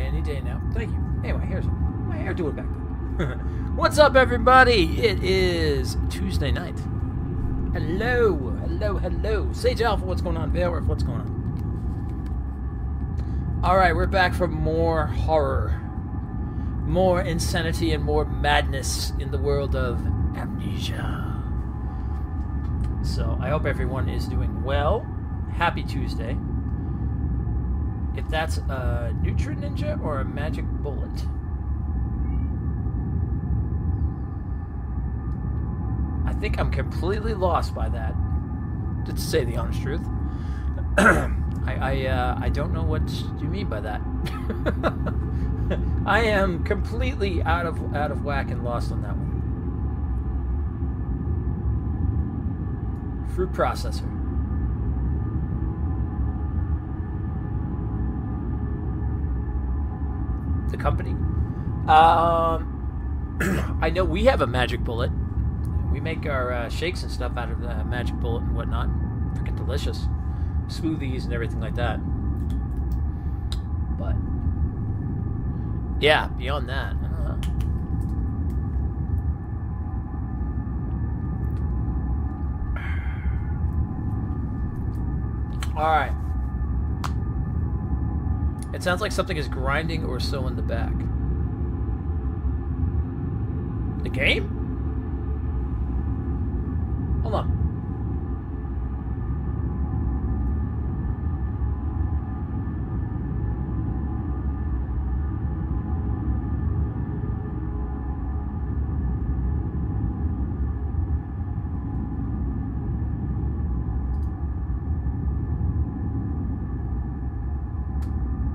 any day now. Thank you. Anyway, here's my hair doing back there. What's up, everybody? It is Tuesday night. Hello, hello, hello. Sage Alpha, what's going on? Valeworth, what's going on? Alright, we're back for more horror. More insanity and more madness in the world of Amnesia. So, I hope everyone is doing well. Happy Tuesday. If that's a Nutra Ninja or a magic bullet. I think I'm completely lost by that, to say the honest truth. I don't know what you mean by that. I am completely out of whack and lost on that one. Fruit processor. The company. I know we have a magic bullet. We make our shakes and stuff out of the magic bullet and whatnot. Freaking delicious. Smoothies and everything like that. But yeah, beyond that, I don't know. Alright. It sounds like something is grinding or so in the back. The game? Hold on.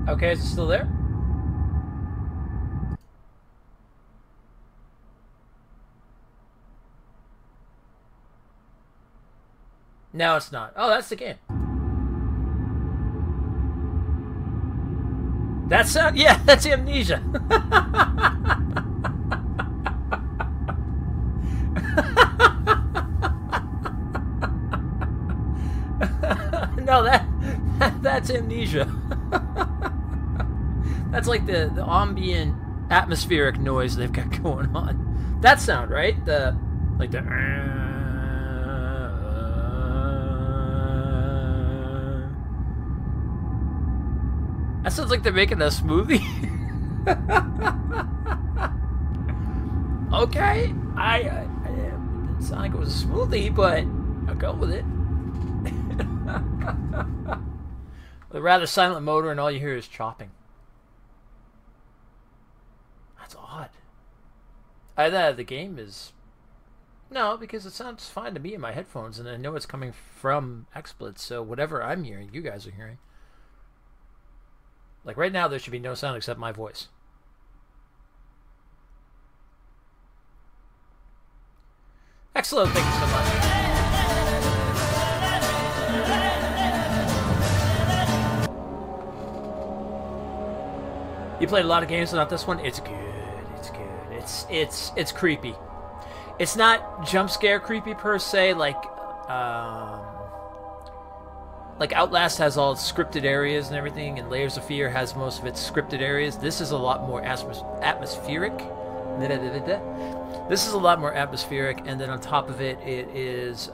Okay, is it still there? No, it's not. Oh, that's the game. That sound? Yeah, that's Amnesia. No, that's Amnesia. That's like the ambient atmospheric noise they've got going on. That sound, right? That sounds like they're making a smoothie. Okay, it didn't sound like it was a smoothie, but I'll go with it. With a rather silent motor, and all you hear is chopping. That's odd. Either the game is... No, because it sounds fine to me in my headphones, and I know it's coming from Xsplit, so whatever I'm hearing, you guys are hearing. Like right now, there should be no sound except my voice. Excellent, thank you so much. You played a lot of games, but not this one. It's good. It's good. It's creepy. It's not jump scare creepy per se, like Outlast has all scripted areas and everything, and Layers of Fear has most of its scripted areas. This is a lot more atmospheric. This is a lot more atmospheric, and then on top of it, it is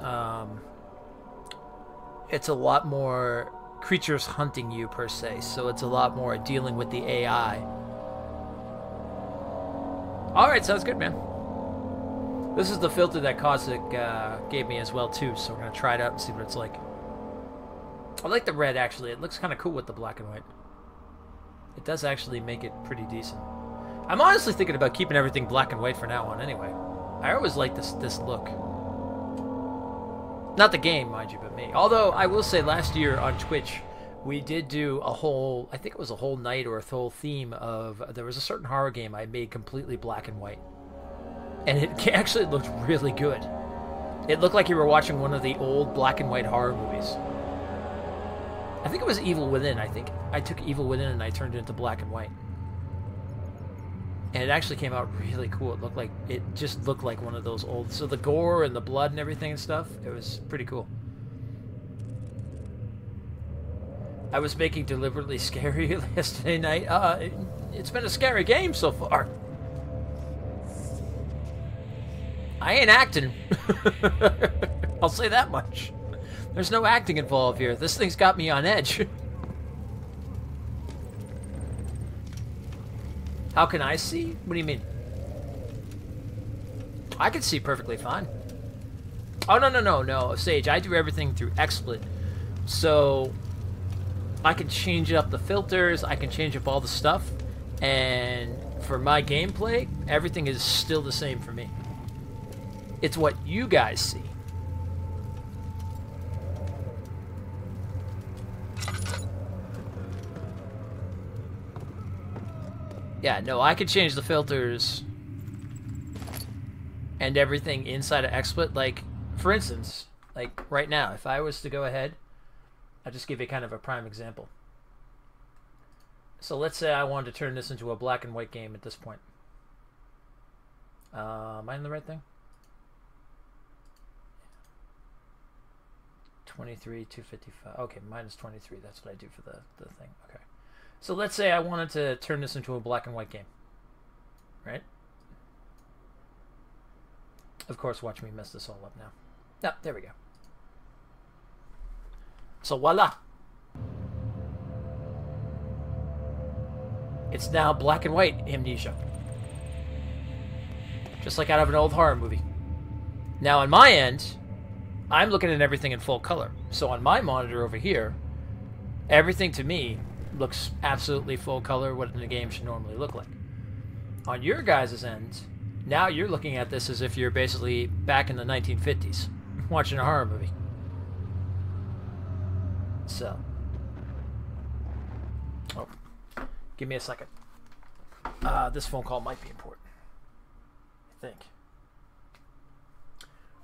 it's a lot more creatures hunting you per se, so it's a lot more dealing with the AI. Alright, sounds good, man. This is the filter that Cossack gave me as well too, so we're gonna try it out and see what it's like. I like the red, actually. It looks kind of cool with the black and white. It does actually make it pretty decent. I'm honestly thinking about keeping everything black and white for now on anyway. I always like this look. Not the game, mind you, but me. Although, I will say, last year on Twitch, we did do a whole, I think it was a whole night or a whole theme of, there was a certain horror game I made completely black and white. And it actually looked really good. It looked like you were watching one of the old black and white horror movies. I think it was Evil Within, I think. I took Evil Within and I turned it into black and white. And it actually came out really cool. It just looked like one of those old... So the gore and the blood and everything and stuff, it was pretty cool. I was making deliberately scary yesterday night. It's been a scary game so far. I ain't acting. I'll say that much. There's no acting involved here. This thing's got me on edge. How can I see? What do you mean? I can see perfectly fine. Oh, no, Sage. I do everything through Xsplit. So I can change up the filters. I can change up all the stuff. And for my gameplay, everything is still the same for me. It's what you guys see. Yeah, no, I could change the filters and everything inside of XSplit. Like, for instance, like right now, if I was to go ahead, I'll just give you kind of a prime example. So let's say I wanted to turn this into a black and white game at this point. Am I in the right thing? 23, 255. Okay, minus 23. That's what I do for the thing. Okay. So let's say I wanted to turn this into a black and white game. Right? Of course, watch me mess this all up now. Yep, there we go. So voila. It's now black and white Amnesia. Just like out of an old horror movie. Now on my end, I'm looking at everything in full color. So on my monitor over here, everything to me looks absolutely full color, what the game should normally look like. On your guys' end, now you're looking at this as if you're basically back in the 1950s, watching a horror movie. So. Oh. Give me a second. This phone call might be important. I think.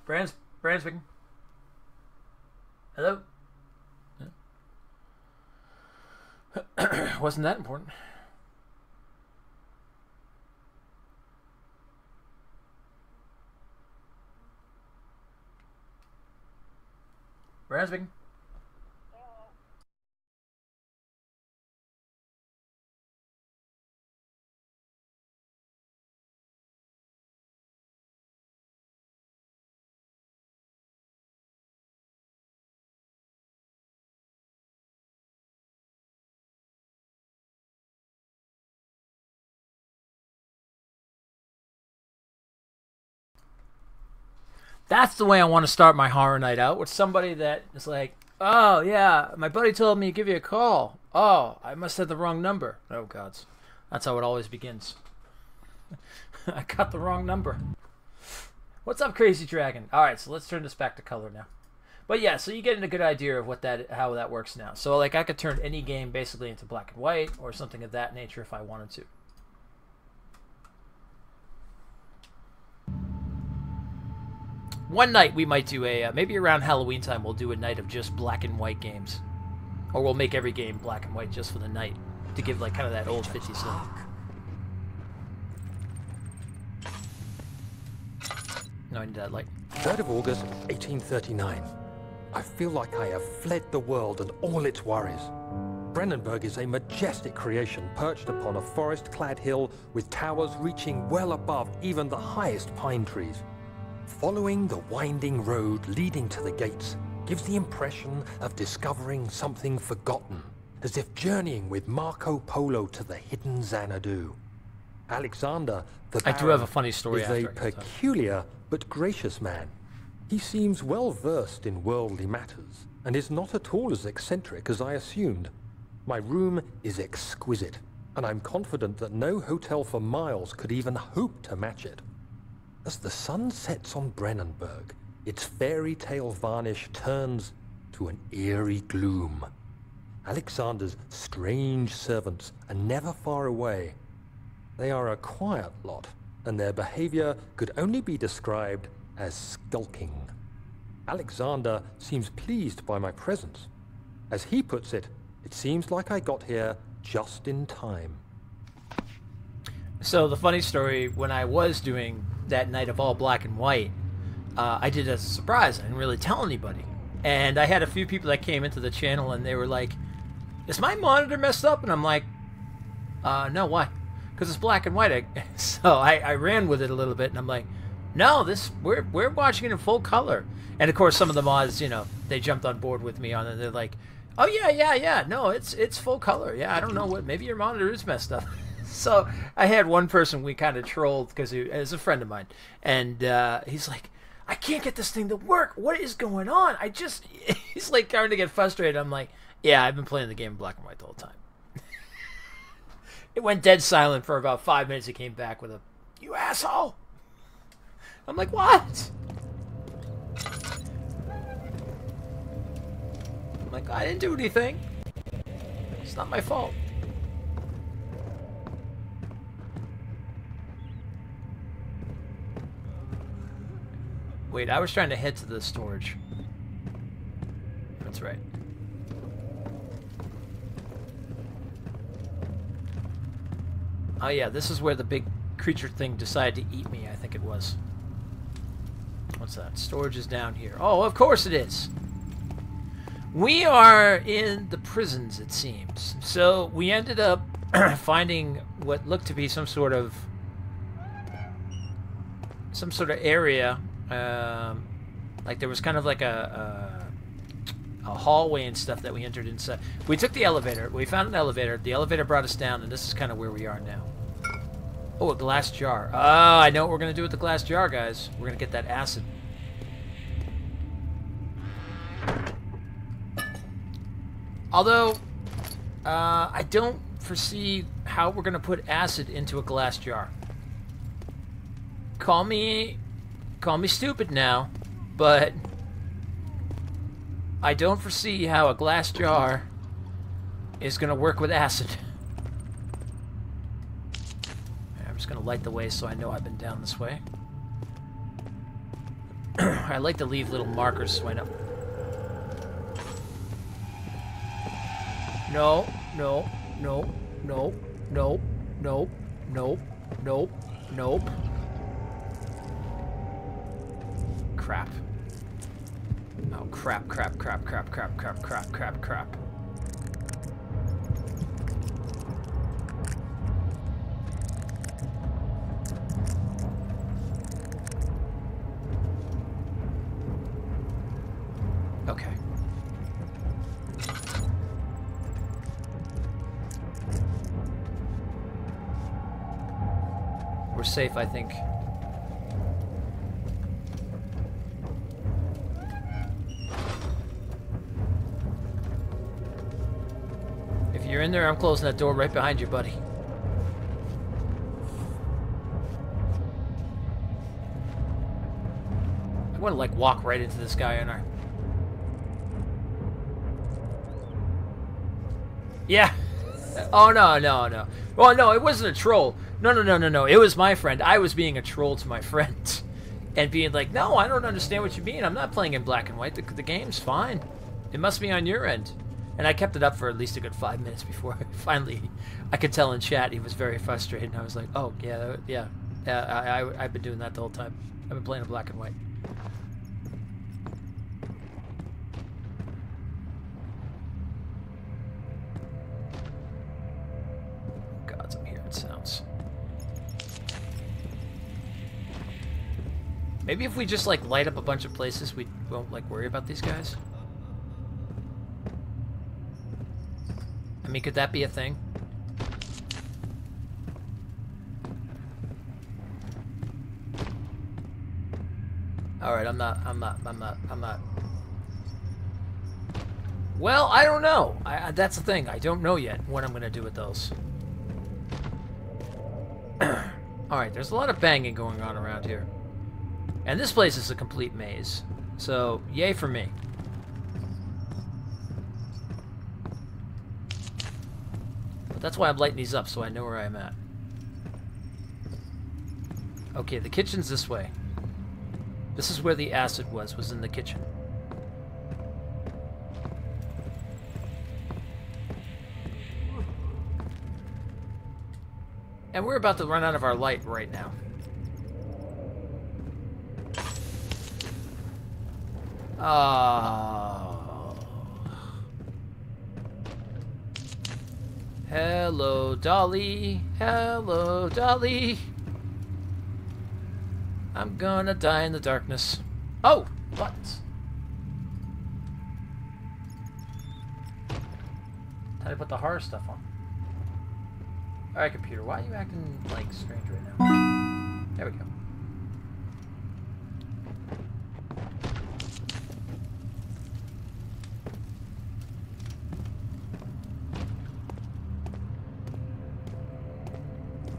Brand speaking. Hello? Wasn't that important? Brand speaking. That's the way I want to start my horror night out, with somebody that is like, oh, yeah, my buddy told me to give you a call. Oh, I must have the wrong number. Oh, gods. That's how it always begins. I got the wrong number. What's up, Crazy Dragon? All right, so let's turn this back to color now. But yeah, so you get a good idea of how that works now. So like I could turn any game basically into black and white or something of that nature if I wanted to. One night we might do a, maybe around Halloween time, we'll do a night of just black and white games. Or we'll make every game black and white just for the night, to give like kind of that old 50s look. No, I need that light. 3rd of August, 1839. I feel like I have fled the world and all its worries. Brennenburg is a majestic creation perched upon a forest-clad hill with towers reaching well above even the highest pine trees. Following the winding road leading to the gates gives the impression of discovering something forgotten, as if journeying with Marco Polo to the hidden Xanadu. Alexander, the Baron, I do have a funny story is a peculiar but gracious man. He seems well versed in worldly matters and is not at all as eccentric as I assumed. My room is exquisite, and I'm confident that no hotel for miles could even hope to match it. As the sun sets on Brennenburg, its fairy tale varnish turns to an eerie gloom. Alexander's strange servants are never far away. They are a quiet lot, and their behavior could only be described as skulking. Alexander seems pleased by my presence. As he puts it, it seems like I got here just in time. So the funny story, when I was doing that night of all black and white, I did it as a surprise. I didn't really tell anybody. And I had a few people that came into the channel and they were like, is my monitor messed up? And I'm like, no, why? Because it's black and white. So I ran with it a little bit, and I'm like, no, we're watching it in full color. And of course, some of the mods, you know, they jumped on board with me on it. They're like, oh yeah, no, it's full color. Yeah, I don't know what, maybe your monitor is messed up. So I had one person we kind of trolled because he is a friend of mine, and he's like, I can't get this thing to work. What is going on? He's like starting to get frustrated. I'm like, yeah, I've been playing the game in black and white the whole time. It went dead silent for about 5 minutes. He came back with a, you asshole. I'm like, what? I'm like, I didn't do anything. It's not my fault. Wait, I was trying to head to the storage. That's right. Oh yeah, this is where the big creature thing decided to eat me, I think it was. What's that? Storage is down here. Oh, of course it is. We are in the prisons, it seems. So we ended up finding what looked to be some sort of area. Like there was kind of like a hallway and stuff that we entered inside. We took the elevator. We found an elevator. The elevator brought us down, and this is kind of where we are now. Oh, a glass jar. Oh, I know what we're going to do with the glass jar, guys. We're going to get that acid. Although, I don't foresee how we're going to put acid into a glass jar. Call me stupid now, but I don't foresee how a glass jar is going to work with acid. I'm just going to light the way so I know I've been down this way. I like to leave little markers so I know. No, no, no, no, no, no, no, nope, nope. Crap. Oh, crap, crap, crap, crap, crap, crap, crap, crap, crap. Okay. We're safe, I think. If you're in there, I'm closing that door right behind you, buddy. I want to, like, walk right into this guy, aren't I? Yeah. Oh, no, no, no. Well, no, it wasn't a troll. No, no, no, no, no. It was my friend. I was being a troll to my friend. And being like, no, I don't understand what you mean. I'm not playing in black and white. The game's fine. It must be on your end. And I kept it up for at least a good 5 minutes before finally I could tell in chat he was very frustrated. And I was like, oh, yeah. I've been doing that the whole time. I've been playing in black and white. God, I'm hearing sounds. Maybe if we just, like, light up a bunch of places, we won't, like, worry about these guys. I mean, could that be a thing? Alright, I'm not. Well, I don't know. That's the thing. I don't know yet what I'm going to do with those. Alright, there's a lot of banging going on around here. And this place is a complete maze. So, yay for me. But that's why I'm lighting these up, so I know where I'm at. Okay, the kitchen's this way. This is where the acid was in the kitchen. And we're about to run out of our light right now. Oh. Hello, Dolly. Hello, Dolly. I'm gonna die in the darkness. Oh, buttons. How do I put the horror stuff on? Alright, computer, why are you acting like strange right now? There we go.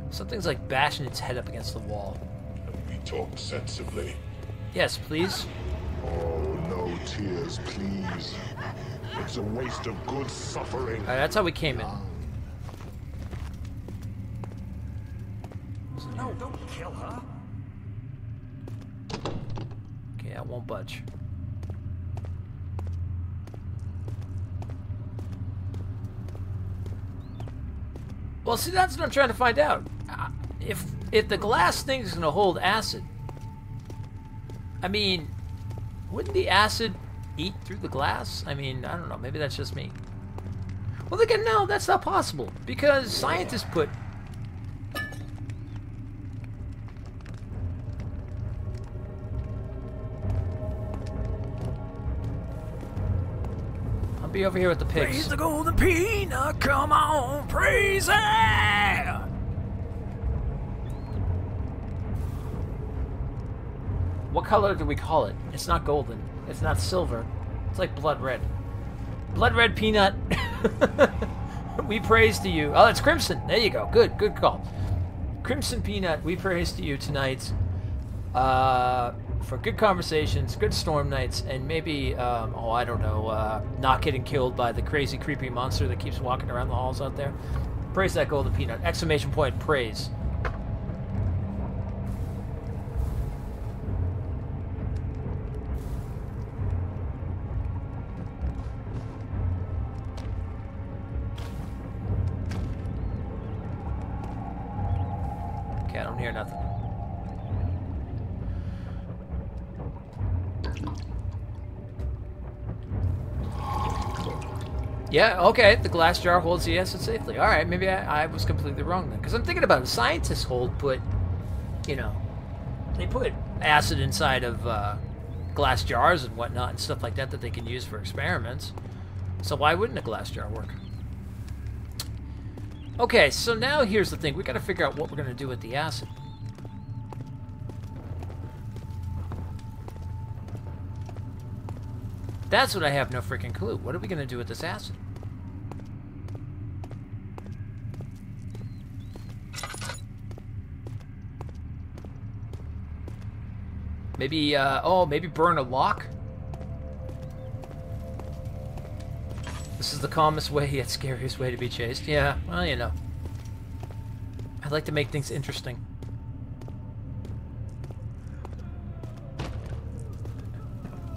Something's like bashing its head up against the wall. We talk sensibly. Yes, please. Oh, no tears, please. It's a waste of good suffering. Alright, that's how we came in. No, don't kill her. Okay, that won't budge. Well, see, that's what I'm trying to find out. If the glass thing is going to hold acid, I mean, wouldn't the acid eat through the glass? I mean, I don't know. Maybe that's just me. Well, again, no, that's not possible because scientists put. I'll be over here with the pigs. Praise the golden peanut, come on, praise it! What color do we call it? It's not golden. It's not silver. It's like blood red. Blood red peanut. We praise to you. Oh, it's crimson. There you go. Good call. Crimson peanut, we praise to you tonight. For good conversations, good storm nights, and maybe, oh, I don't know, not getting killed by the crazy, creepy monster that keeps walking around the halls out there. Praise that golden peanut. Exclamation point, praise. Okay, I don't hear nothing. Yeah, okay, the glass jar holds the acid safely. Alright, maybe I was completely wrong then. Because I'm thinking about it. Scientists put, you know, they put acid inside of glass jars and whatnot and stuff like that that they can use for experiments. So why wouldn't a glass jar work? Okay, so now here's the thing. We got to figure out what we're going to do with the acid. That's what I have no freaking clue. What are we going to do with this acid? Maybe, oh, maybe burn a lock? This is the calmest way yet scariest way to be chased. Yeah, well, you know. I'd like to make things interesting.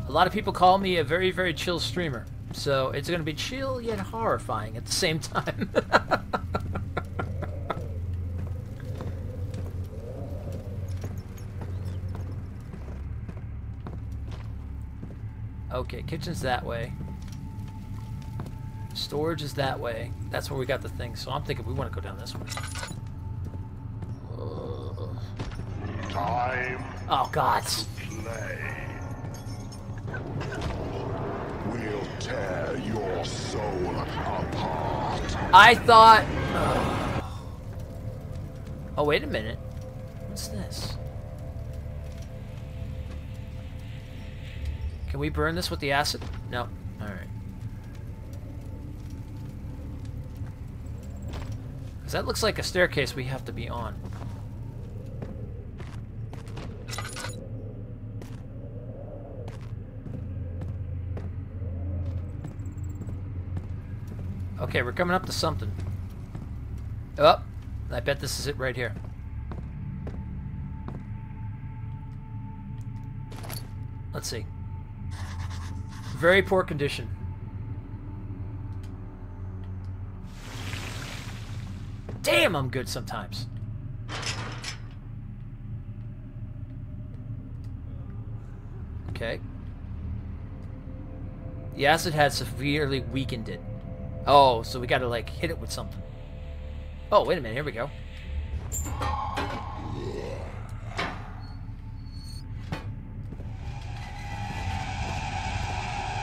A lot of people call me a very, very chill streamer. So it's going to be chill yet horrifying at the same time. Okay, kitchen's that way. Storage is that way. That's where we got the thing. So I'm thinking we want to go down this way. Time. Oh, God. Play. We'll tear your soul apart. I thought... Oh, wait a minute. What's this? Can we burn this with the acid? No. Alright. Because that looks like a staircase we have to be on. Okay, we're coming up to something. Oh, I bet this is it right here. Let's see. Very poor condition. Damn, I'm good sometimes. Okay. The acid had severely weakened it. Oh, so we gotta, like, hit it with something. Oh, wait a minute. Here we go.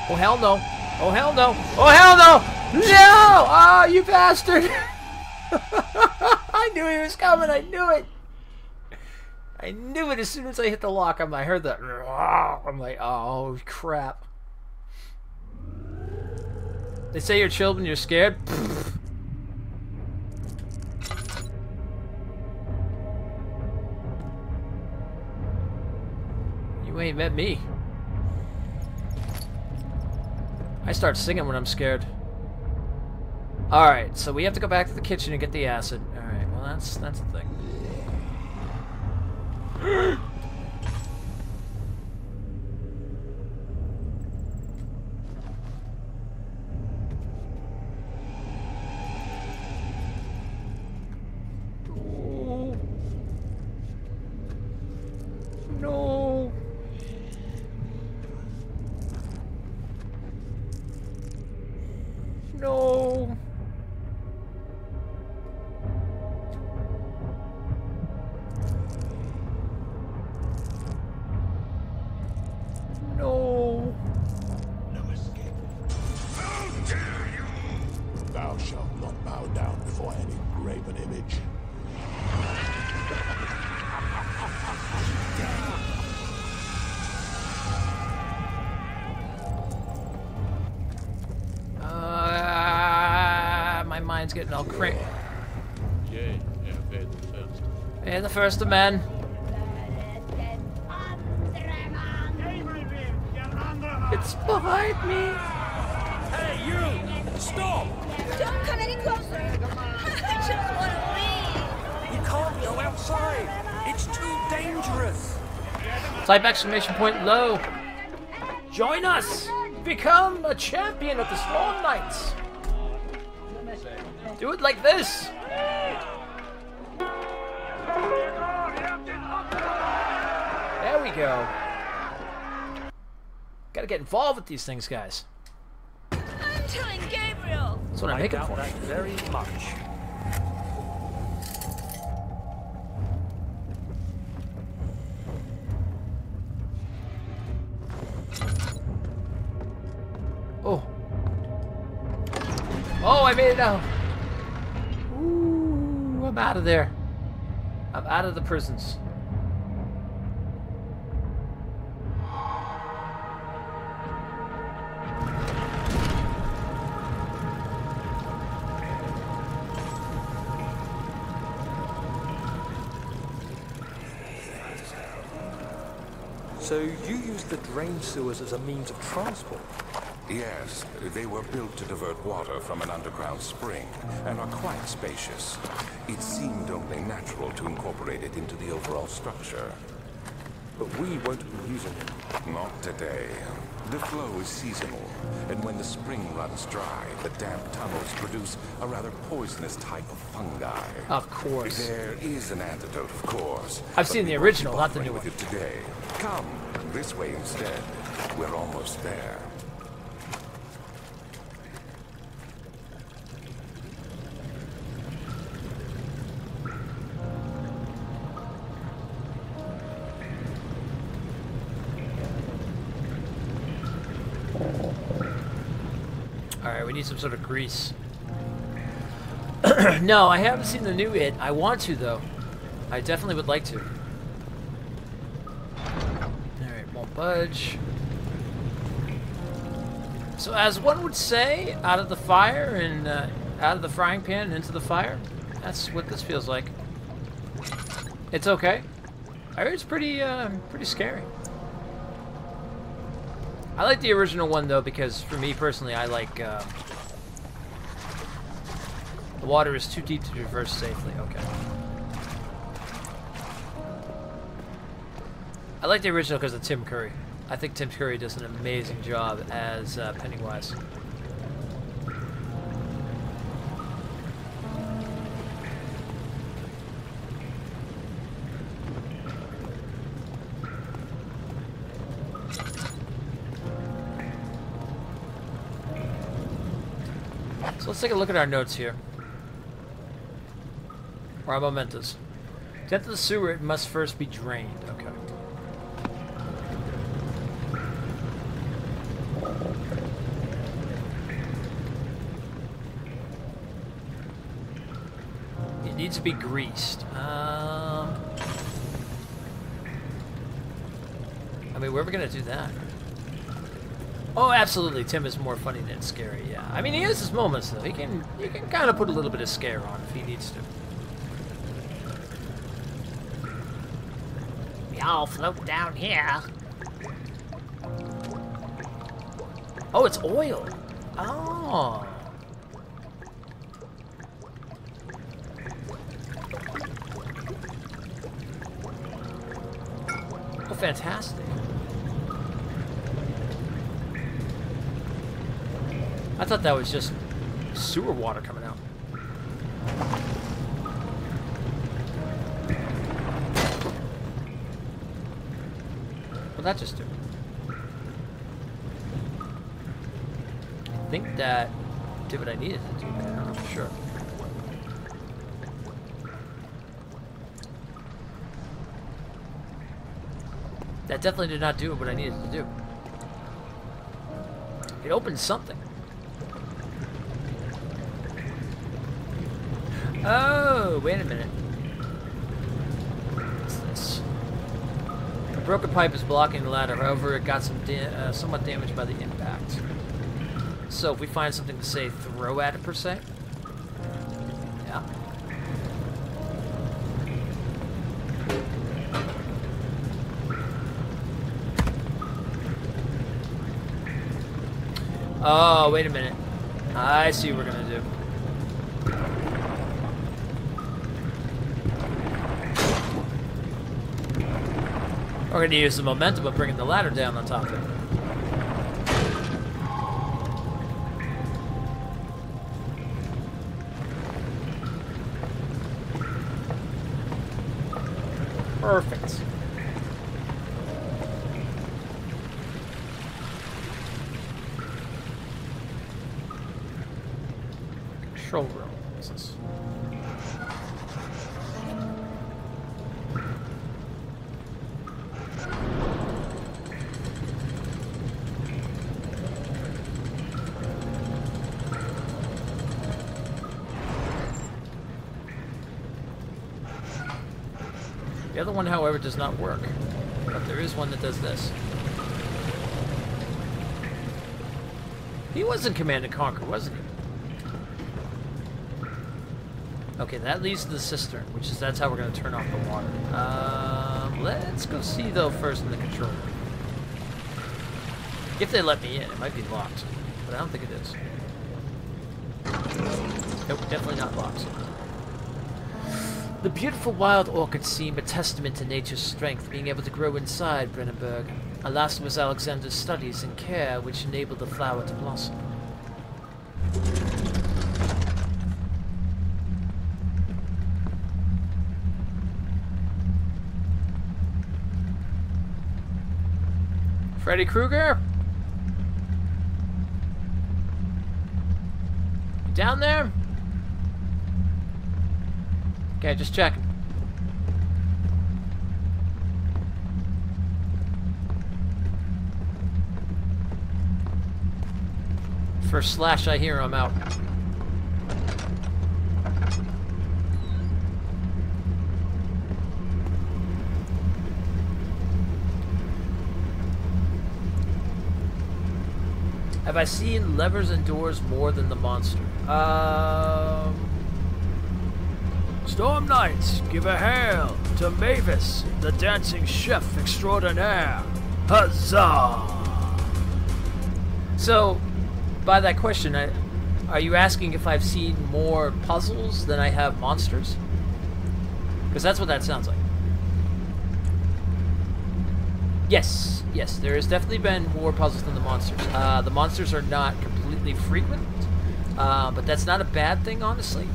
Oh, hell no. Oh, hell no. Oh, hell no! No! Oh, you bastard! I knew he was coming. I knew it. I knew it as soon as I hit the lock. I heard that. I'm like, oh, crap. They say you're chilled when you're scared. You ain't met me. I start singing when I'm scared. Alright, so we have to go back to the kitchen and get the acid. Alright, well that's the thing. No. No. No. No escape. How dare you! Thou shalt not bow down before any graven image. My mind's getting all crazy. Yay, yeah, the first. Hey, the first of men. It's behind me. Hey, you! Stop! Don't come any closer. I just want to leave. You can't go outside. It's too dangerous. Type exclamation point low. Join us. Become a champion of the Storm Knights. Do it like this. There we go. Gotta get involved with these things, guys. I'm telling Gabriel. That's what I'm making doubt for. that very much. Oh. Oh, I made it out. Ooh, I'm out of there. I'm out of the prisons. So you used the drain sewers as a means of transport? Yes, they were built to divert water from an underground spring and are quite spacious. It seemed only natural to incorporate it into the overall structure. But we won't be using it. Not today. The flow is seasonal, and when the spring runs dry, the damp tunnels produce a rather poisonous type of fungi. Of course. There is an antidote, of course. I've but seen we the won't original, be not the bothering new with one. it today. Come, this way instead. We're almost there. Alright, we need some sort of grease. No, I haven't seen the new It. I want to, though. I definitely would like to. Alright, won't budge. So, as one would say, out of the fire and out of the frying pan and into the fire. That's what this feels like. It's okay. I heard it's pretty scary. I like the original one, though, because for me personally, I like the water is too deep to traverse safely. Okay. I like the original because of Tim Curry. I think Tim Curry does an amazing job as Pennywise. So let's take a look at our notes here. Where are mementos? To enter the sewer, it must first be drained. Okay. It needs to be greased. I mean, where are we gonna do that? Oh, absolutely. Tim is more funny than scary. Yeah. I mean, he has his moments though. He can kind of put a little bit of scare on if he needs to. We all float down here. Oh, it's oil. Oh. Oh, fantastic. I thought that was just sewer water coming out. What'd that just do? I think that did what I needed to do, but I don't know for sure. That definitely did not do what I needed to do. It opened something. Oh, wait a minute. What's this? A broken pipe is blocking the ladder. However, it got somewhat damaged by the impact. So if we find something to say throw at it per se. Yeah. Oh, wait a minute. I see what we're gonna do. We're going to use the momentum of bringing the ladder down on top of it. Perfect. Control room. What's this? The other one, however, does not work. But there is one that does this. He was in Command & Conquer, wasn't he? Okay, that leads to the cistern, that's how we're going to turn off the water. Let's go see, though, first in the control room. If they let me in, it might be locked. But I don't think it is. Nope, definitely not locked. The beautiful wild orchids seem a testament to nature's strength, being able to grow inside Brennenburg. Alas, it was Alexander's studies and care which enabled the flower to blossom. Freddy Krueger? You down there? Okay, just checking. First slash I hear, I'm out. Have I seen levers and doors more than the monster? Storm Knights, give a hail to Mavis, the dancing chef extraordinaire. Huzzah! So, by that question, are you asking if I've seen more puzzles than I have monsters? Because that's what that sounds like. Yes, yes, there has definitely been more puzzles than the monsters. The monsters are not completely frequent, but that's not a bad thing, honestly.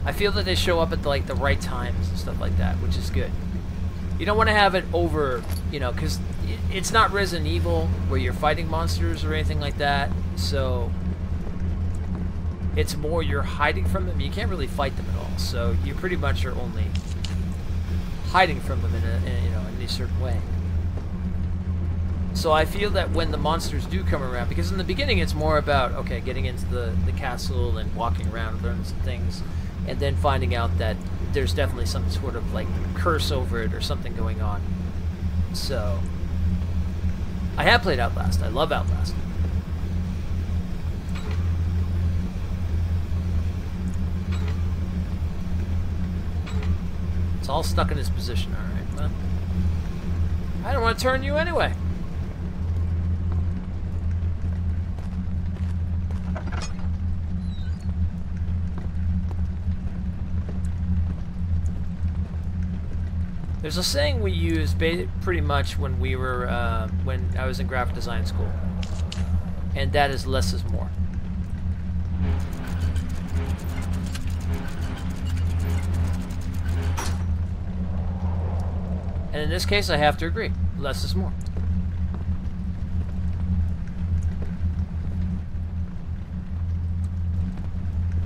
I feel that they show up at the right times and stuff like that, which is good. You don't want to have it over, you know, because it's not Resident Evil where you're fighting monsters or anything like that, so It's more you're hiding from them. You can't really fight them at all, so you pretty much are only hiding from them in a certain way. So I feel that when the monsters do come around, because in the beginning it's more about, okay, getting into the castle and walking around and learning some things, and then finding out that there's definitely some sort of like curse over it or something going on. So I have played Outlast. I love Outlast. It's all stuck in its position, alright. Well, I don't want to turn you anyway. There's a saying we used pretty much when we were, when I was in graphic design school, and that is less is more. And in this case, I have to agree. Less is more.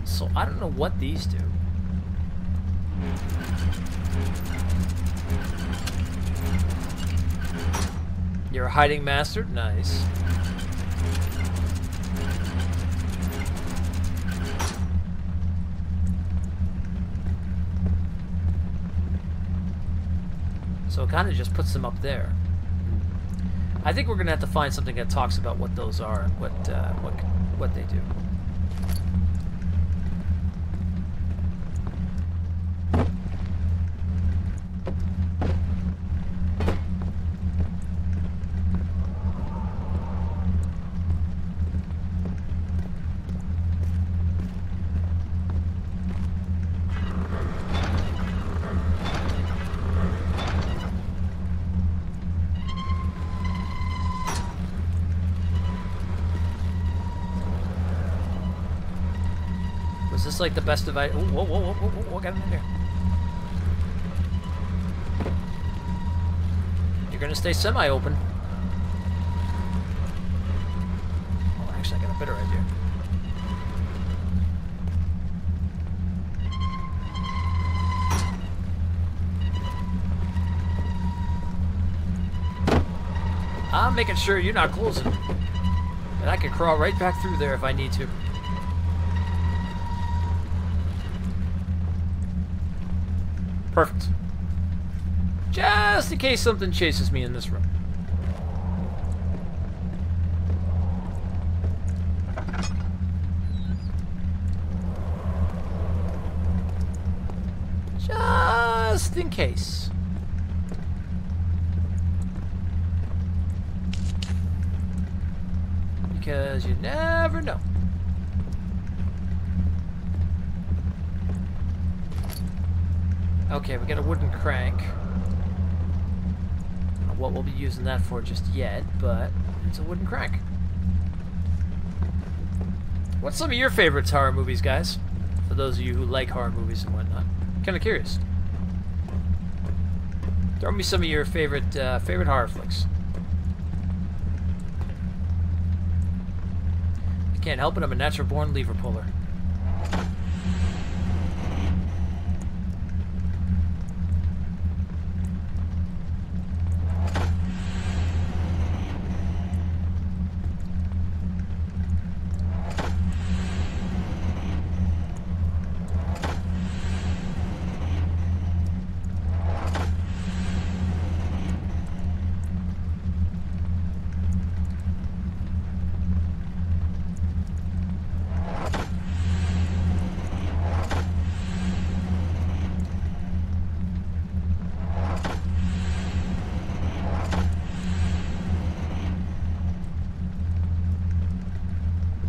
So I don't know what these do. You're a hiding master? Nice. So it kind of just puts them up there. I think we're gonna have to find something that talks about what those are and what they do. Is this like the best device? Whoa, whoa, whoa, whoa, whoa, what got in there? You're gonna stay semi-open. Oh, actually, I got a better idea. I'm making sure you're not closing. And I can crawl right back through there if I need to. Perfect. Just in case something chases me in this room. Just in case. Because you never know. Okay, we got a wooden crank. I don't know what we'll be using that for just yet, but it's a wooden crank. What's some of your favorite horror movies, guys? For those of you who like horror movies and whatnot. Kind of curious. Throw me some of your favorite horror flicks. I can't help it, I'm a natural-born lever puller.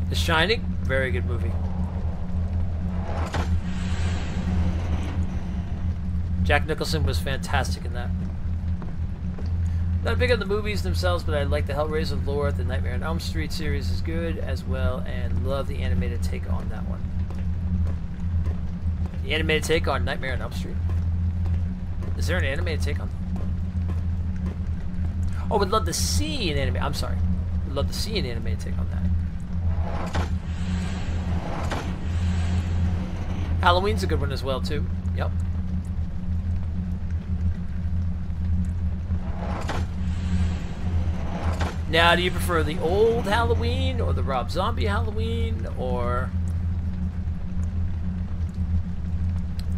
The Shining, very good movie. Jack Nicholson was fantastic in that. Not big on the movies themselves, but I like the Hellraiser lore. The Nightmare on Elm Street series is good as well, and love the animated take on that one. The animated take on Nightmare on Elm Street? Is there an animated take on that? Oh, would love to see an anime. I'm sorry. Would love to see an animated take on that. Halloween's a good one as well, too. Yep. Now, do you prefer the old Halloween or the Rob Zombie Halloween, or...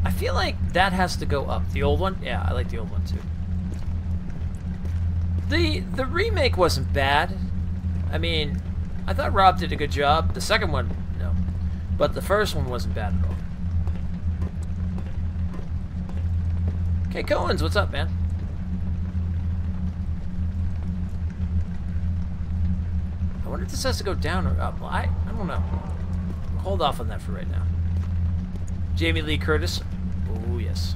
I feel like that has to go up. The old one? Yeah, I like the old one too. The remake wasn't bad. I mean, I thought Rob did a good job. The second one, no. But the first one wasn't bad at all. Okay, Cohen's, what's up, man? I wonder if this has to go down or up. Well, I don't know. Hold off on that for right now. Jamie Lee Curtis. Oh, yes.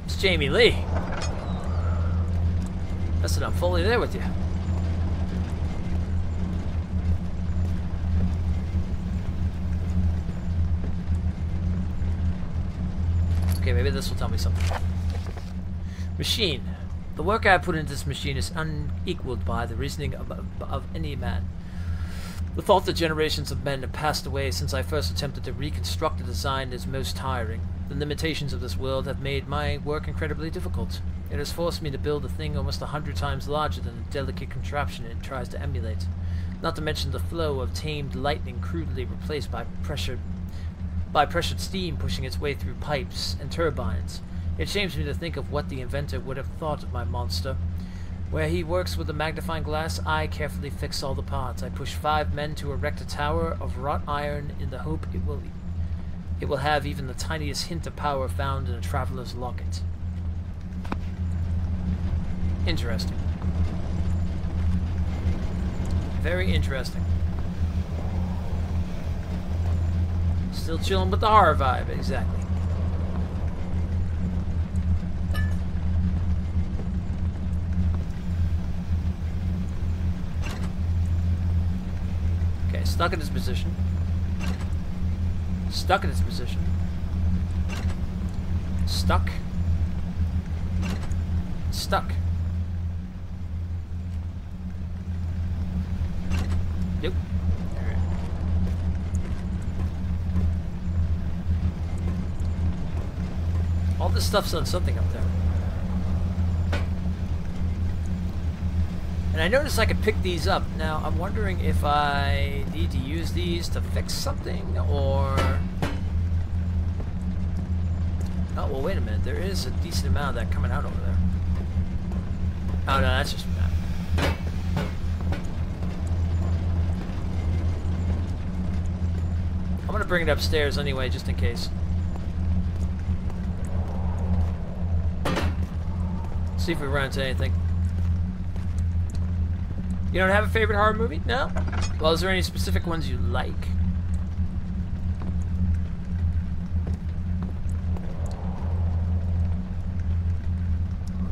It's Jamie Lee. Listen, I'm fully there with you. Okay, maybe this will tell me something. Machine. The work I put into this machine is unequaled by the reasoning of any man. The thought that generations of men have passed away since I first attempted to reconstruct a design is most tiring. The limitations of this world have made my work incredibly difficult. It has forced me to build a thing almost 100 times larger than the delicate contraption it tries to emulate. Not to mention the flow of tamed lightning crudely replaced by pressured steam pushing its way through pipes and turbines. It shames me to think of what the inventor would have thought of my monster. Where he works with a magnifying glass, I carefully fix all the parts. I push 5 men to erect a tower of wrought iron in the hope it will have even the tiniest hint of power found in a traveler's locket. Interesting. Very interesting. Still chilling with the horror vibe, exactly. Okay, stuck in his position. Stuck in his position. Stuck. Stuck. Nope. Alright. All this stuff's on something up there. And I noticed I could pick these up. Now, I'm wondering if I need to use these to fix something, or... Oh, well, wait a minute. There is a decent amount of that coming out over there. Oh, no, that's just that. I'm going to bring it upstairs anyway, just in case. See if we run into anything. You don't have a favorite horror movie? No? Well, is there any specific ones you like?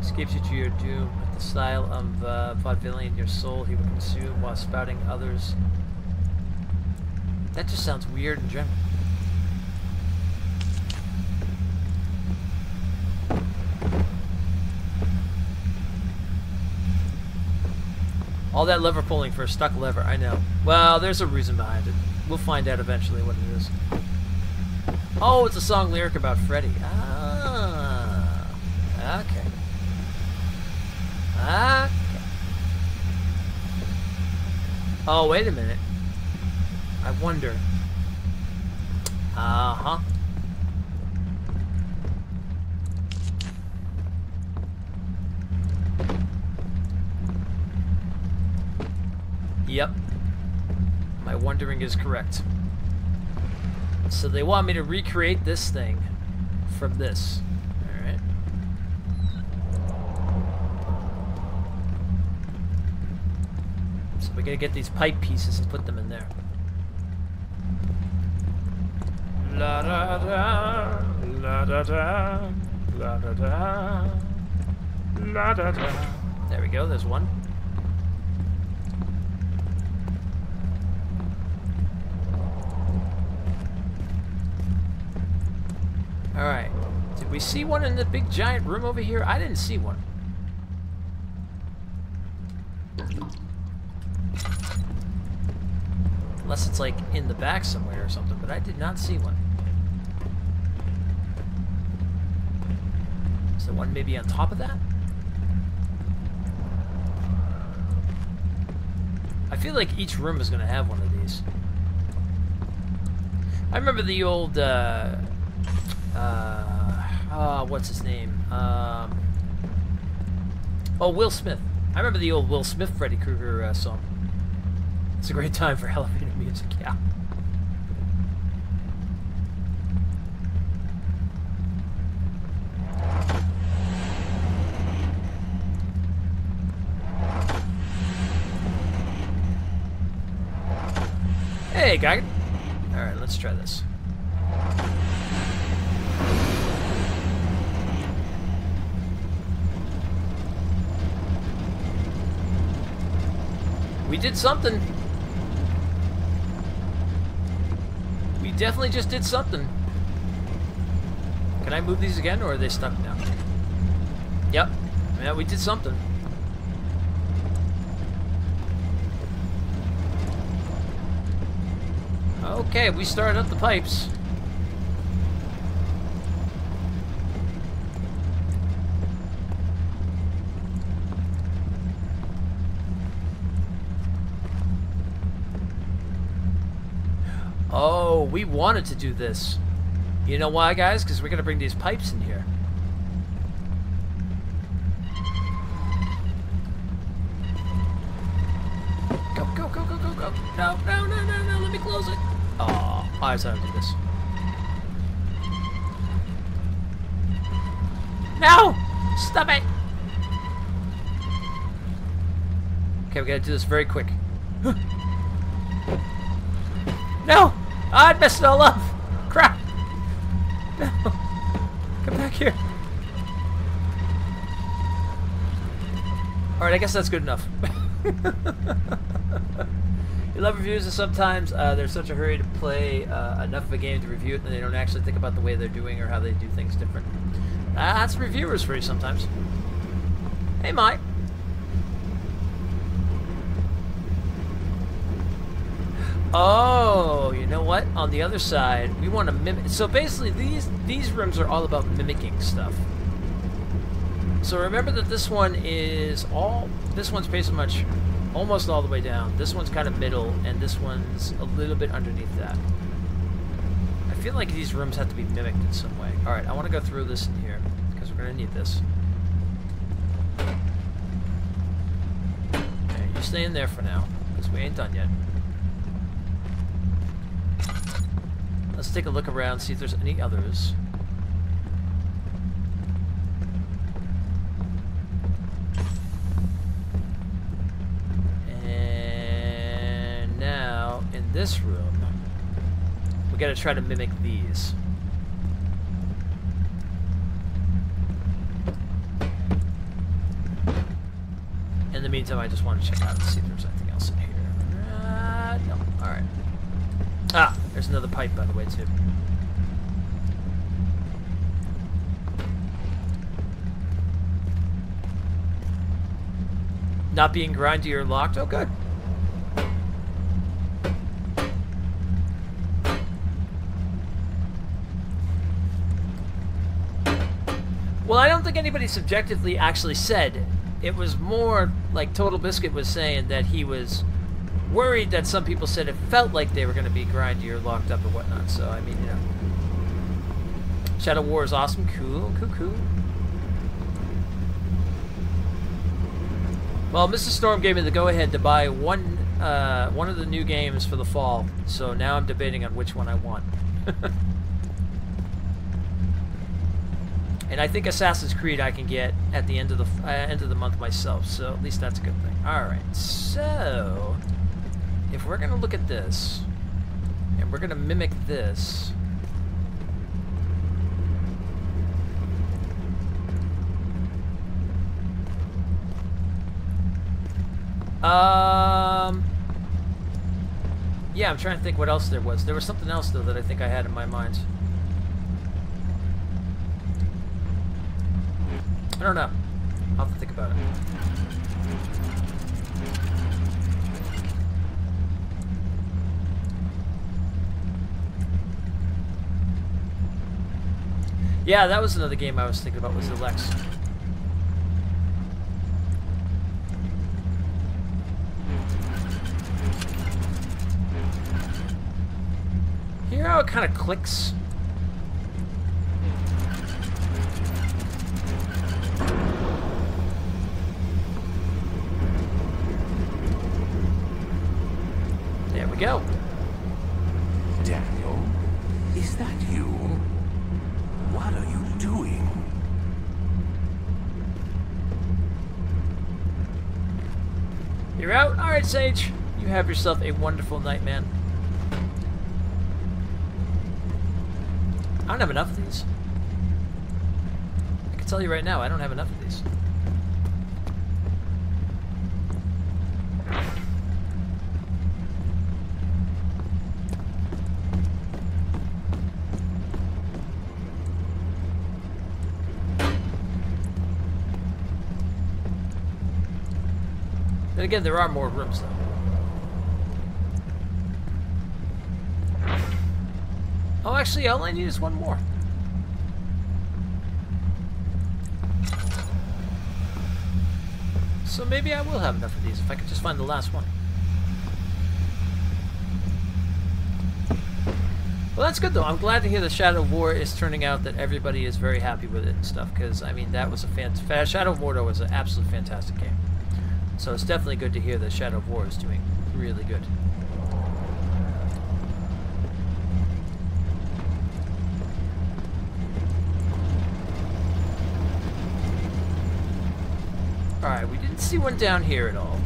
Escapes you to your doom with the style of vaudevillian your soul he would consume while spouting others. That just sounds weird in general. All that lever pulling for a stuck lever, I know. Well, there's a reason behind it. We'll find out eventually what it is. Oh, it's a song lyric about Freddy. Ah, okay. Okay. Oh, wait a minute. I wonder. Uh-huh. Yep. My wondering is correct. So they want me to recreate this thing from this. Alright. So we gotta get these pipe pieces and put them in there. La da da, la da da, la da da, la da da. There we go, there's one. Alright. Did we see one in the big giant room over here? I didn't see one. Unless it's like in the back somewhere or something, but I did not see one. Is there one maybe on top of that? I feel like each room is going to have one of these. I remember the old, what's his name? Oh, Will Smith. I remember the old Will Smith Freddy Krueger song. It's a great time for elevator music, yeah. Hey, guy. Alright, let's try this. We did something. We definitely just did something. Can I move these again, or are they stuck now? Yep. Yeah, we did something. Okay, we started up the pipes. Oh, we wanted to do this. You know why, guys? Because we're going to bring these pipes in here. Go, go, go, go, go, go. No, no, no, no, no. Let me close it. Oh, I was trying to do this. No! Stop it! Okay, we gotta do this very quick. No! I messed it all up! Crap! No! Come back here. Alright, I guess that's good enough. You love reviews, and sometimes there's such a hurry to play enough of a game to review it, and they don't actually think about the way they're doing or how they do things different. That's reviewers for you sometimes. Hey, Mike. Oh, you know what? On the other side, we want to mimic. So basically, these rooms are all about mimicking stuff. So remember that this one is all. This one's pretty much almost all the way down. This one's kind of middle, and this one's a little bit underneath that. I feel like these rooms have to be mimicked in some way. All right, I want to go through this in here because we're gonna need this. Okay, you stay in there for now because we ain't done yet. Let's take a look around, see if there's any others. And now, in this room, we gotta try to mimic these. In the meantime, I just want to check out and see if there's anything else in here. No. Alright. Ah, there's another pipe, by the way, too. Not being grindy or locked? Oh, good. Well, I don't think anybody subjectively actually said. It was more like Total Biscuit was saying that he was worried that some people said it felt like they were going to be grindy or locked up or whatnot. So, I mean, you know. Shadow War is awesome. Cool, cool, cool. Well, Mrs. Storm gave me the go-ahead to buy one of the new games for the fall. So now I'm debating on which one I want. And I think Assassin's Creed I can get at the end of the month myself. So at least that's a good thing. All right, so if we're gonna look at this, and we're gonna mimic this, yeah, I'm trying to think what else there was. There was something else though that I think I had in my mind. I don't know. I'll have to think about it. Yeah, that was another game I was thinking about, was the Lex. Hear how it kind of clicks? There we go. Daniel, is that you? What are you doing? You're out? Alright, Sage. You have yourself a wonderful night, man. I don't have enough of these. I can tell you right now, I don't have enough of these. Then again, there are more rooms, though. Oh, actually, all I need is one more. So maybe I will have enough of these if I could just find the last one. Well, that's good, though. I'm glad to hear the Shadow of War is turning out that everybody is very happy with it and stuff, because, I mean, that was a Shadow of Mordor was an absolutely fantastic game. So it's definitely good to hear that Shadow of War is doing really good. Alright, we didn't see one down here at all.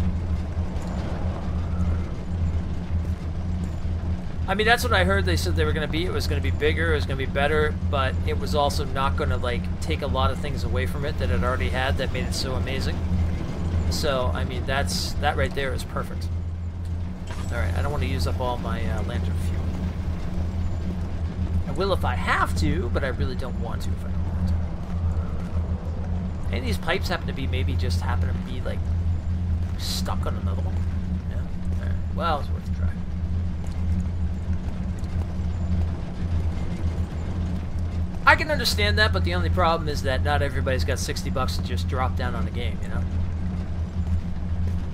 I mean, that's what I heard they said they were going to be. It was going to be bigger, it was going to be better, but it was also not going to, like, take a lot of things away from it that it already had that made it so amazing. So, I mean, that right there is perfect. Alright, I don't want to use up all my lantern fuel. I will if I have to, but I really don't want to if I don't want to. Any of these pipes happen to be happen to be, like, stuck on another one? Yeah? Alright, well, it's worth a try. I can understand that, but the only problem is that not everybody's got $60 to just drop down on a game, you know?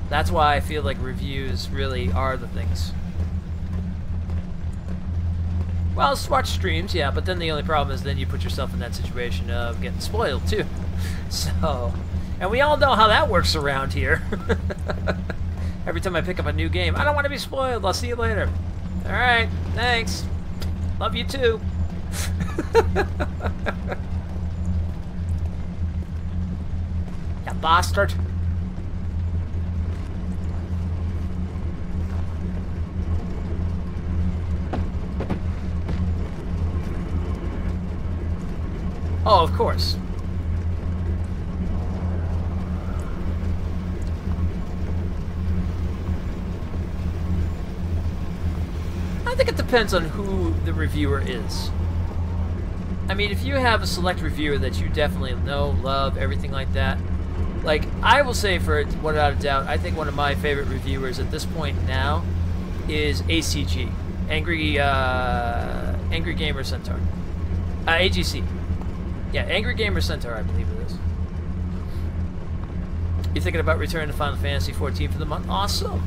That's why I feel like reviews really are the things. Well, let's watch streams, yeah, but then the only problem is then you put yourself in that situation of getting spoiled, too. So, and we all know how that works around here. Every time I pick up a new game, I don't want to be spoiled, I'll see you later. Alright, thanks. Love you too. You bastard. Oh, of course. I think it depends on who the reviewer is. I mean, if you have a select reviewer that you definitely know, love, everything like that, like, I will say for without a doubt, I think one of my favorite reviewers at this point now is ACG, Angry Gamer Centaur, AGC. Yeah, Angry Gamer Centaur, I believe it is. You thinking about returning to Final Fantasy 14 for the month? Awesome.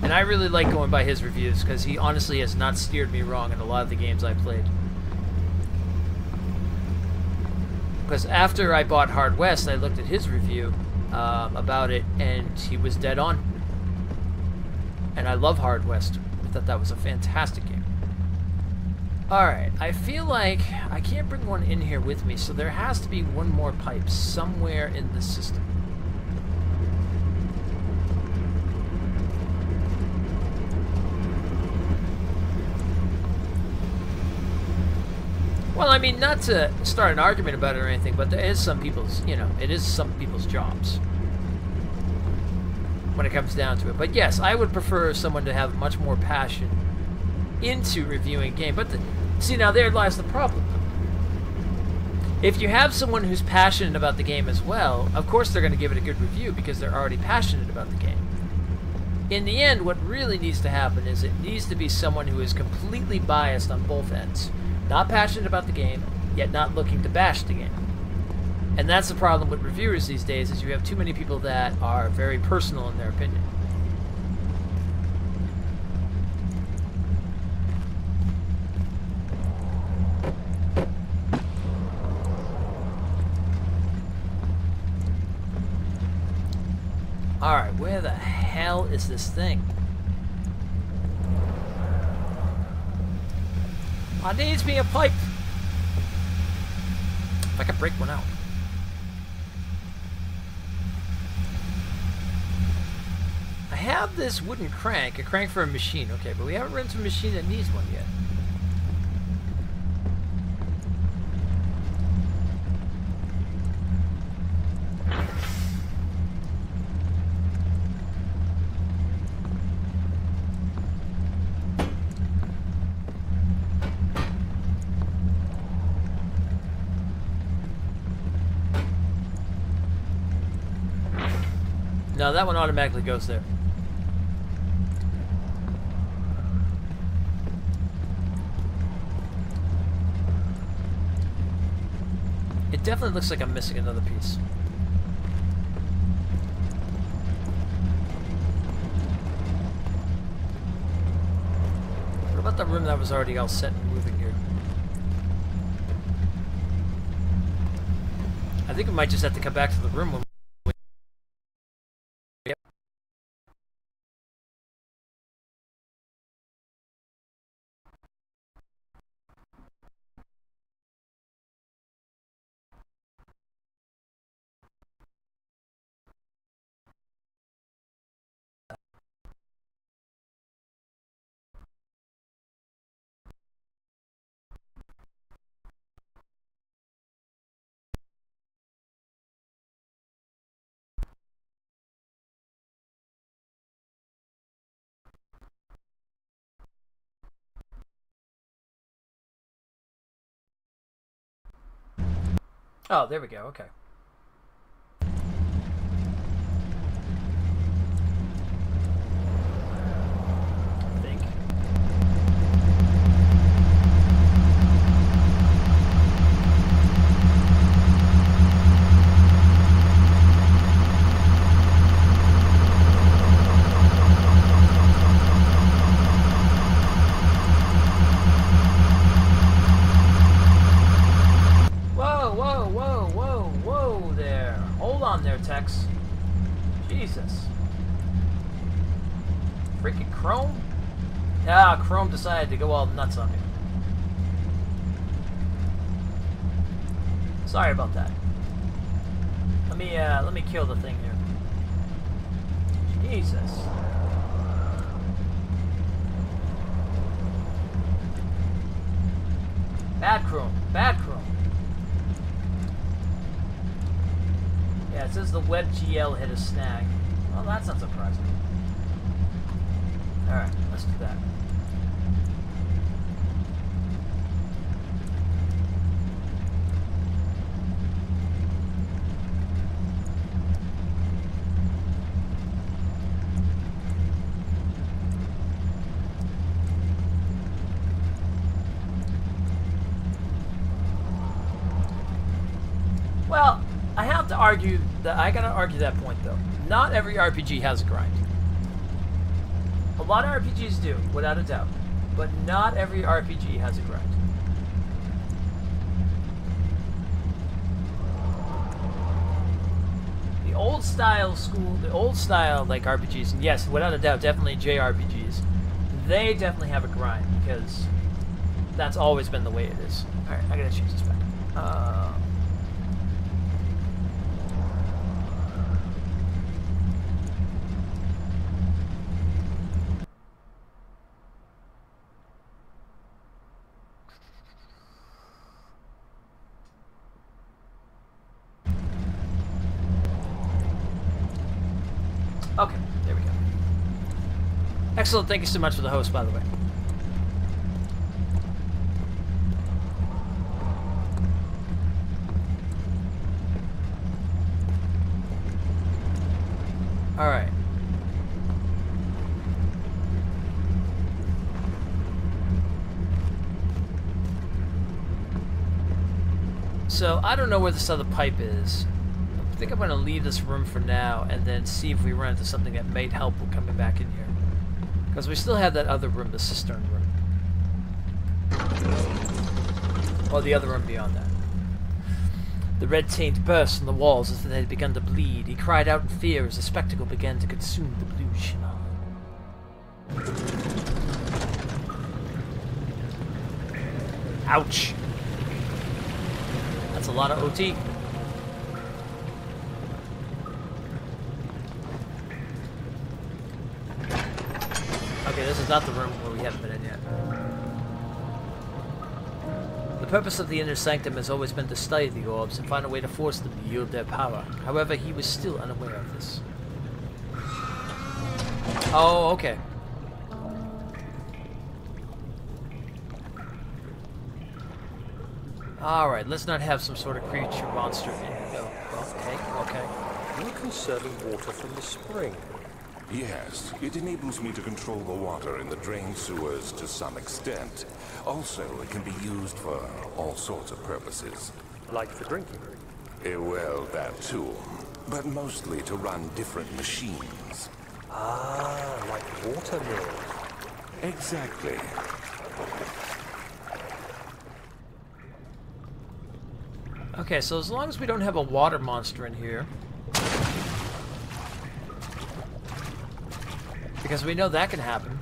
And I really like going by his reviews because he honestly has not steered me wrong in a lot of the games I played. Because after I bought Hard West, I looked at his review about it, and he was dead on. And I love Hard West. I thought that was a fantastic game. Alright, I feel like I can't bring one in here with me, so there has to be one more pipe somewhere in the system. Well, I mean, not to start an argument about it or anything, but there is some people's, you know, it is some people's jobs when it comes down to it. But yes, I would prefer someone to have much more passion into reviewing a game. But see, now there lies the problem. If you have someone who's passionate about the game as well, of course they're going to give it a good review because they're already passionate about the game. In the end, what really needs to happen is it needs to be someone who is completely biased on both ends. Not passionate about the game, yet not looking to bash the game. And that's the problem with reviewers these days, is you have too many people that are very personal in their opinion. Alright, where the hell is this thing? I needs me a pipe. If I could break one out. I have this wooden crank, a crank for a machine, okay, but we haven't run to a machine that needs one yet. No, that one automatically goes there. It definitely looks like I'm missing another piece. What about the room that was already all set and moving here? I think we might just have to come back to the room when oh, there we go, okay. I think. Tex. Jesus. Freaking Chrome? Ah, Chrome decided to go all nuts on me. Sorry about that. Let me kill the thing here. Jesus. Bad Chrome. Bad Chrome. Yeah, it says the WebGL hit a snag. Well, that's not surprising. Alright, let's do that. Well, I gotta argue that point though. Not every RPG has a grind. A lot of RPGs do, without a doubt. But not every RPG has a grind. The old style like RPGs, and yes, without a doubt, definitely JRPGs, they definitely have a grind because that's always been the way it is. Alright, I gotta change this back. Okay, there we go. Excellent, thank you so much for the host, by the way. Alright. So, I don't know where this other pipe is. I think I'm going to leave this room for now and then see if we run into something that might help with coming back in here. Because we still have that other room, the cistern room. Or the other room beyond that. The red taint burst from the walls as they had begun to bleed. He cried out in fear as the spectacle began to consume the blue shimmer. Ouch! That's a lot of OT. Okay, this is not the room where we haven't been in yet. The purpose of the inner sanctum has always been to study the orbs and find a way to force them to yield their power. However, he was still unaware of this. Oh, okay. Alright, let's not have some sort of creature monster in here, though. Okay. You're conserving water from the spring. Yes, it enables me to control the water in the drain sewers to some extent. Also, it can be used for all sorts of purposes. Like for drinking. Well, that too. But mostly to run different machines. Ah, like water mills. Exactly. Okay, so as long as we don't have a water monster in here. Because we know that can happen.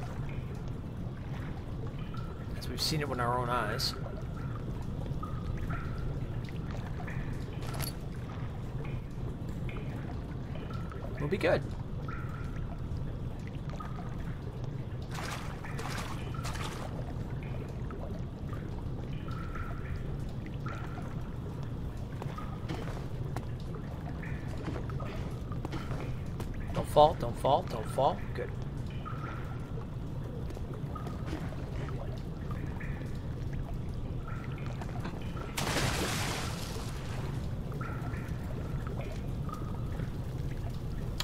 As we've seen it with our own eyes. We'll be good. Don't fall, don't fall, don't fall. Good.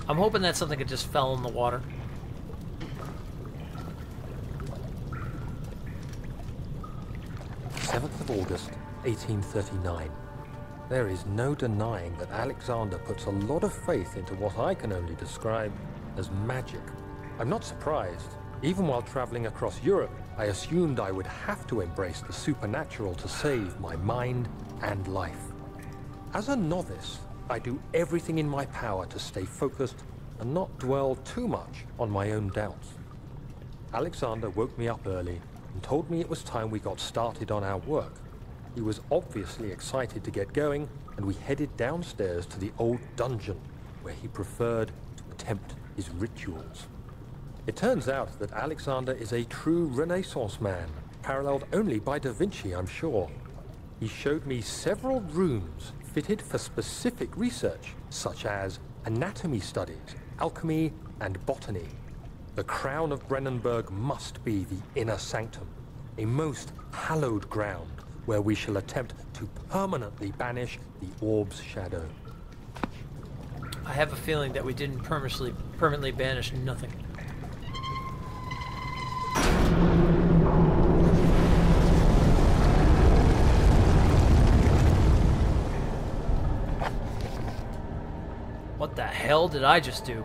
I'm hoping that something that just fell in the water. August 1839. There is no denying that Alexander puts a lot of faith into what I can only describe as magic. I'm not surprised. Even while traveling across Europe, I assumed I would have to embrace the supernatural to save my mind and life. As a novice, I do everything in my power to stay focused and not dwell too much on my own doubts. Alexander woke me up early and told me it was time we got started on our work. He was obviously excited to get going, and we headed downstairs to the old dungeon, where he preferred to attempt his rituals. It turns out that Alexander is a true Renaissance man, paralleled only by Da Vinci, I'm sure. He showed me several rooms fitted for specific research, such as anatomy studies, alchemy, and botany. The crown of Brennenburg must be the inner sanctum, a most hallowed ground where we shall attempt to permanently banish the orb's shadow. I have a feeling that we didn't permanently banish nothing. What the hell did I just do?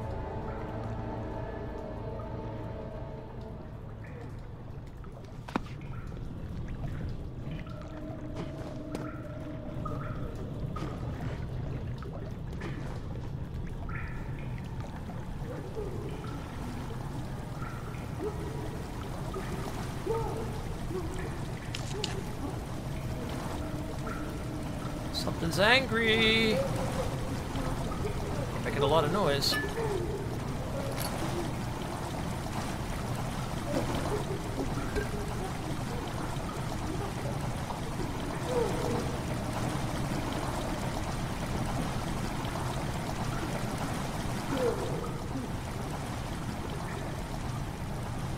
Something's angry. Making a lot of noise.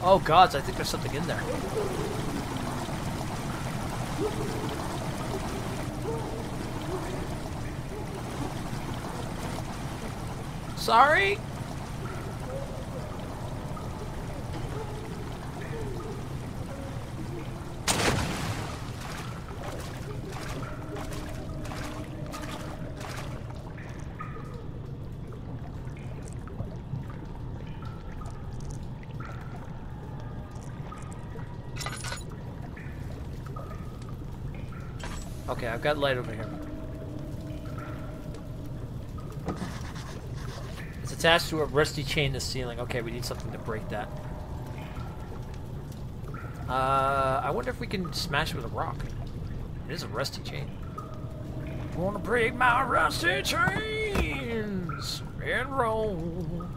Oh gods, I think there's something in there. Sorry? Okay, I've got light over here. It's attached to a rusty chain in the ceiling. Okay, we need something to break that. I wonder if we can smash it with a rock. It is a rusty chain. Wanna break my rusty chains and roll.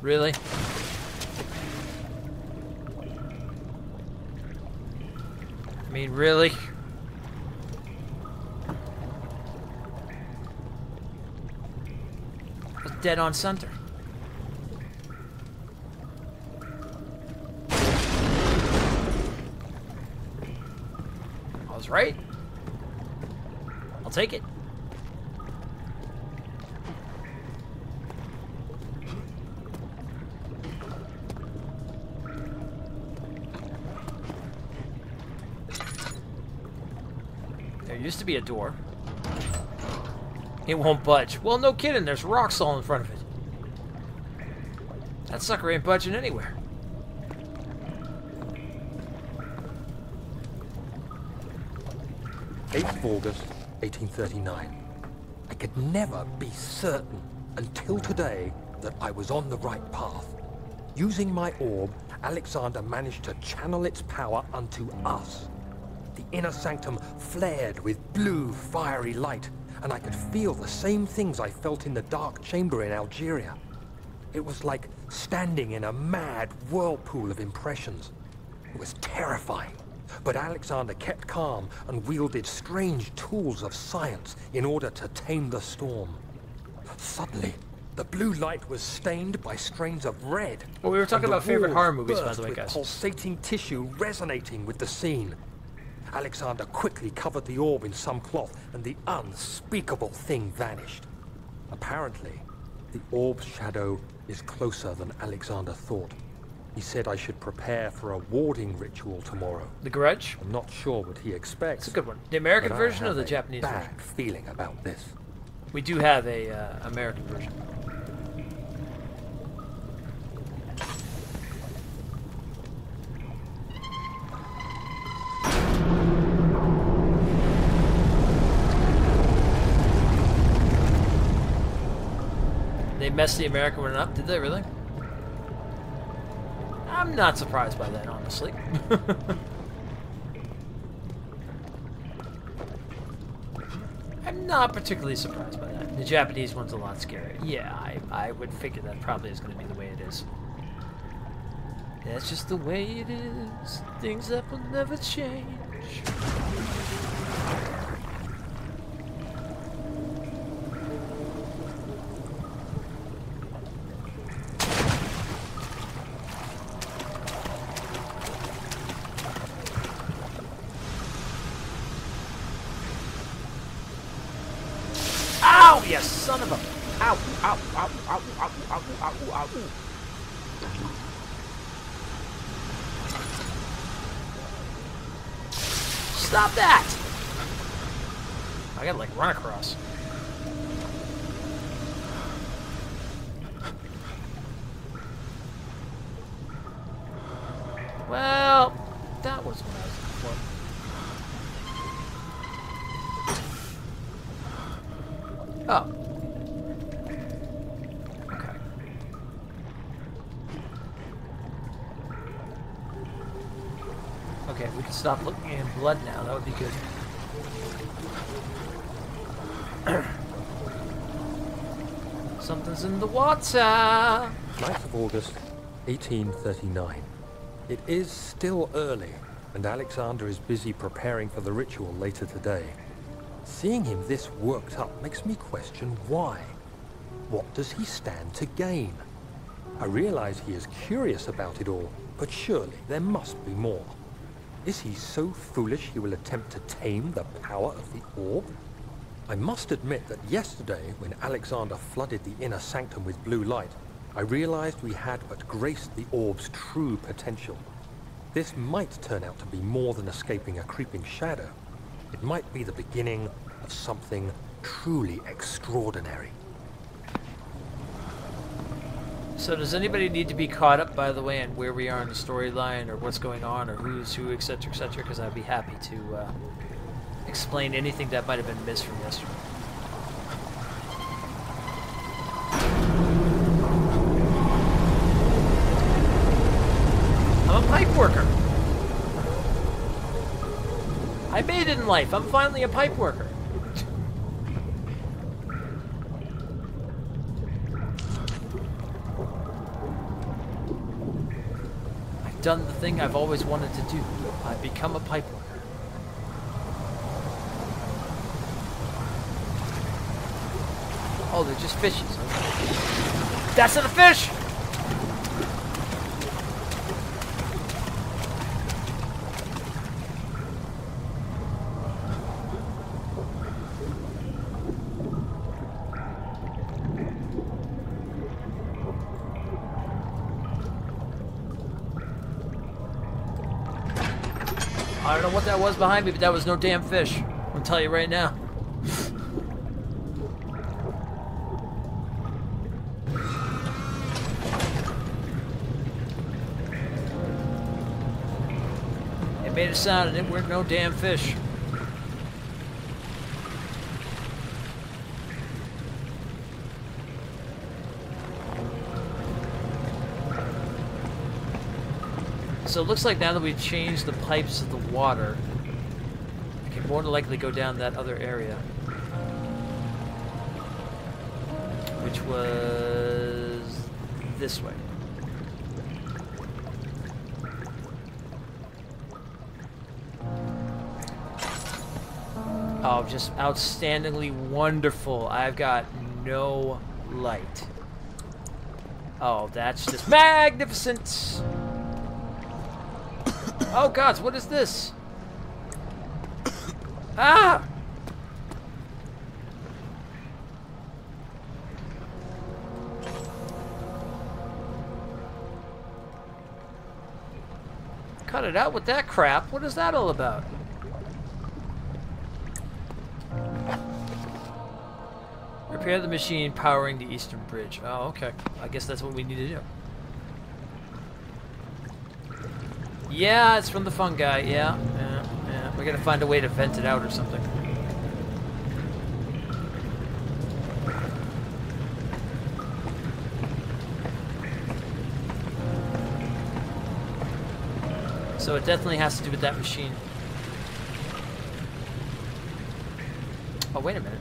Really? I mean, really? It's dead on center. I was right. I'll take it. There used to be a door. It won't budge. Well, no kidding. There's rocks all in front of it. That sucker ain't budging anywhere. August 1839. I could never be certain until today that I was on the right path. Using my orb, Alexander managed to channel its power unto us. The inner sanctum flared with blue, fiery light, and I could feel the same things I felt in the dark chamber in Algeria. It was like standing in a mad whirlpool of impressions. It was terrifying, but Alexander kept calm and wielded strange tools of science in order to tame the storm. Suddenly, the blue light was stained by strains of red. Well, we were talking about favorite horror movies, by the way, guys. Pulsating tissue resonating with the scene. Alexander quickly covered the orb in some cloth, and the unspeakable thing vanished. Apparently, the orb's shadow is closer than Alexander thought. He said I should prepare for a warding ritual tomorrow. The Grudge? I'm not sure what he expects. It's a good one. The American but version I or the have a Japanese bad version? feeling about this. We do have a American version. They messed the American one up, did they really? I'm not surprised by that, honestly. I'm not particularly surprised by that. The Japanese one's a lot scarier. Yeah, I would figure that probably is going to be the way it is. That's just the way it is. Things that will never change. Ow, you son of a... Ow, ow, ow, ow, ow, ow, ow, ow, ow. Stop that! I gotta, like, run across. Well, that was what I was looking for. Oh. Okay. Okay, we can stop looking in blood now. That would be good. Something's in the water. 9th of August, 1839. It is still early, and Alexander is busy preparing for the ritual later today. Seeing him this worked up makes me question why. What does he stand to gain? I realize he is curious about it all, but surely there must be more. Is he so foolish he will attempt to tame the power of the orb? I must admit that yesterday, when Alexander flooded the inner sanctum with blue light, I realized we had but graced the orb's true potential. This might turn out to be more than escaping a creeping shadow. It might be the beginning of something truly extraordinary. So does anybody need to be caught up, by the way, on where we are in the storyline, or what's going on, or who's who, etc., etc.? Because I'd be happy to explain anything that might have been missed from yesterday. I'm a pipe worker. I made it in life. I'm finally a pipe worker. I've done the thing I've always wanted to do. I've become a pipe worker. Oh, they're just fishes. Okay. That's not a fish! I don't know what that was behind me, but that was no damn fish. I'll tell you right now. It made a sound and it weren't no damn fish. So it looks like now that we've changed the pipes of the water, I can more than likely go down that other area. Which was this way. Oh, just outstandingly wonderful. I've got no light. Oh, that's just magnificent! Oh gods, what is this? Ah! Cut it out with that crap. What is that all about? Repair the machine powering the eastern bridge. Oh, okay. I guess that's what we need to do. Yeah, it's from the fungi. Yeah. We're gonna find a way to vent it out or something. So it definitely has to do with that machine. Oh, wait a minute.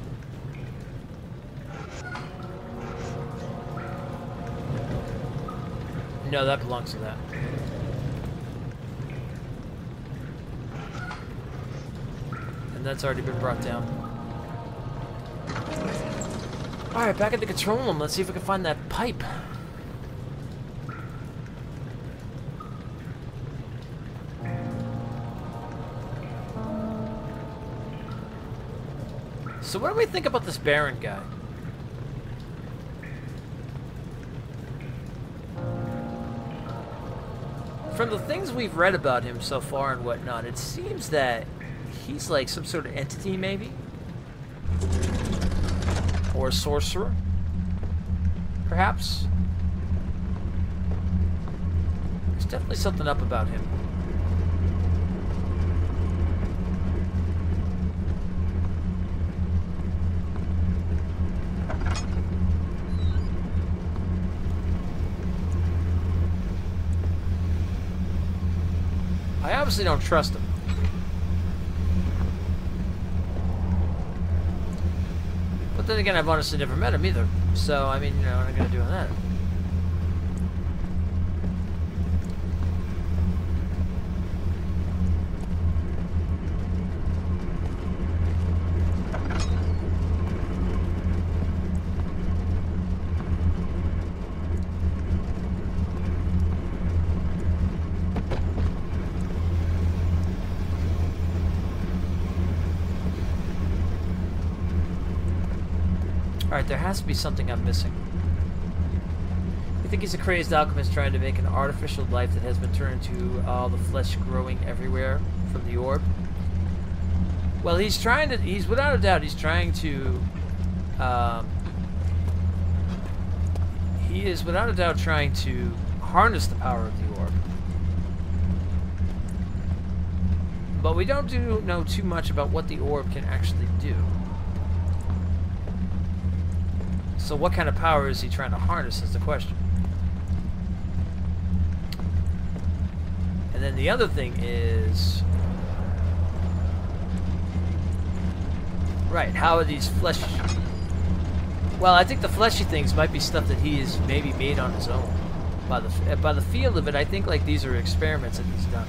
No, that belongs to that. And that's already been brought down. Alright, back at the control room. Let's see if we can find that pipe. So what do we think about this Baron guy? From the things we've read about him so far and whatnot, it seems that he's like some sort of entity, maybe? Or a sorcerer? Perhaps? There's definitely something up about him. I obviously don't trust him. But then again, I've honestly never met him either. So, I mean, you know, what am I going to do on that? Alright, there has to be something I'm missing. You think he's a crazed alchemist trying to make an artificial life that has been turned into all the flesh growing everywhere from the orb? Well, he's trying to, he's without a doubt, he's trying to, He is without a doubt trying to harness the power of the orb. But we don't know too much about what the orb can actually do. So what kind of power is he trying to harness is the question. And then the other thing is... Right, how are these fleshy... Well, I think the fleshy things might be stuff that he has maybe made on his own. By the feel of it, I think like these are experiments that he's done.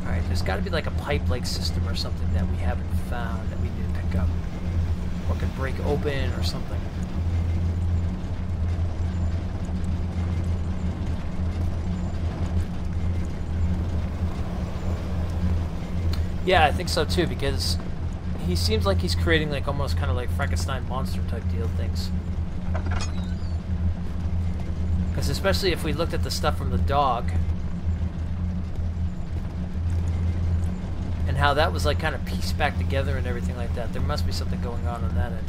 Alright, there's got to be like a pipe-like system or something that we haven't found that we need to pick up. Or can break open or something. Yeah, I think so too, because he seems like he's creating like almost kind of like Frankenstein monster type deal things. Because especially if we looked at the stuff from the dog and how that was like kind of pieced back together and everything like that, there must be something going on that end.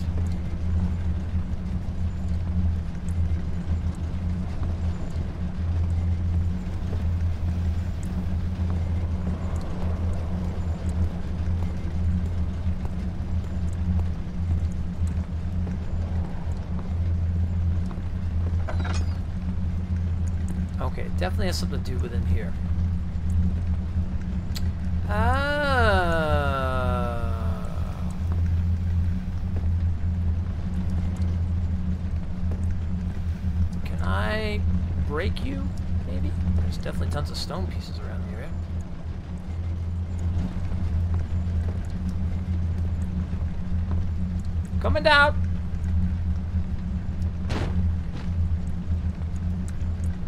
Okay, definitely has something to do with in here. Can I break you, maybe? There's definitely tons of stone pieces around here. Coming down!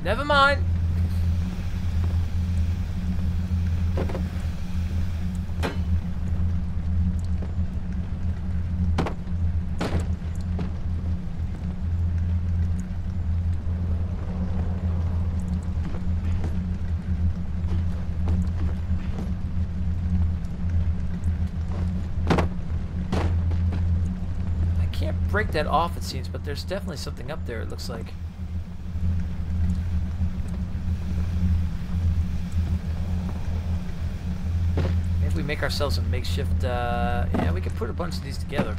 Never mind. I can't break that off, it seems, but there's definitely something up there, it looks like. We make ourselves a makeshift, yeah, we could put a bunch of these together.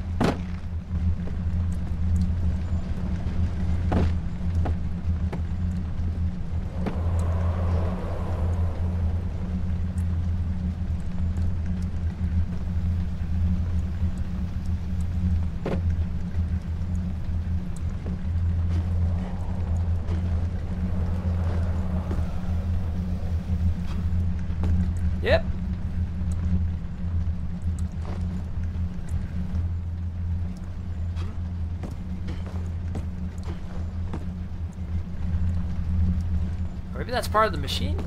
Yep. Maybe that's part of the machine?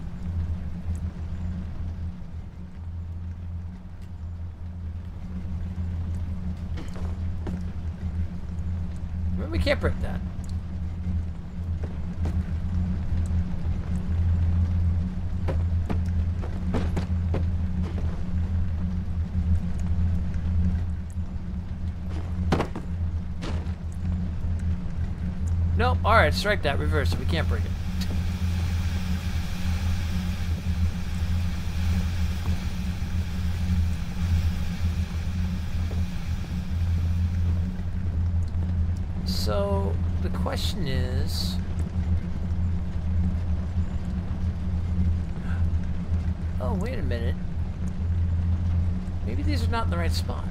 Maybe we can't break that. Nope, alright, strike that, reverse it, we can't break it. So, the question is... Oh, wait a minute. Maybe these are not in the right spot.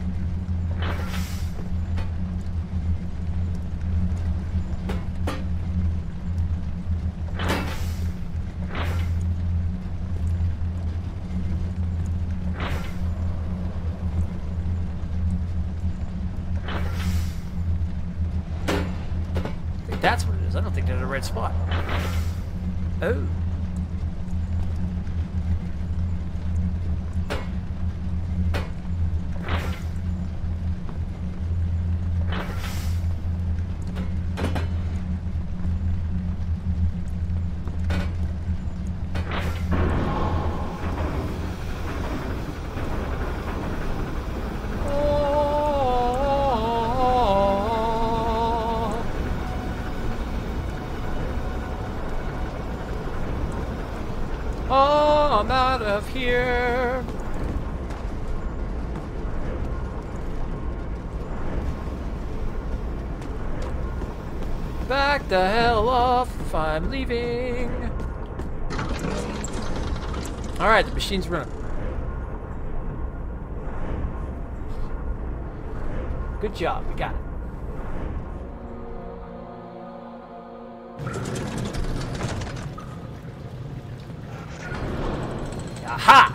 That's what it is. I don't think they're in the right spot. Oh. I'm out of here. Back the hell off. I'm leaving. Alright, the machine's running. Good job, we got it. Aha!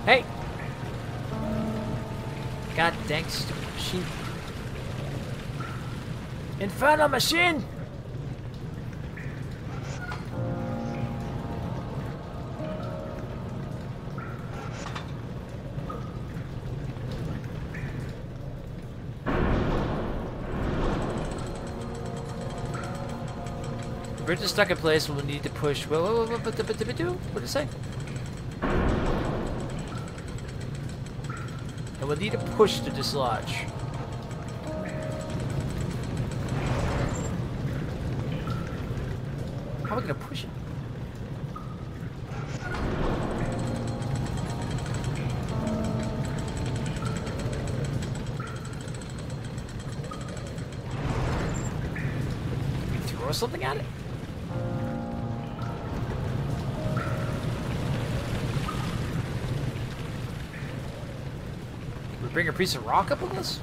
Hey! God dang stupid machine. Infernal machine! The bridge is stuck in place and we'll need to push. What did it say? And we'll need to push to dislodge. How are we gonna push it? Throw something at it? Can we bring a piece of rock up with us?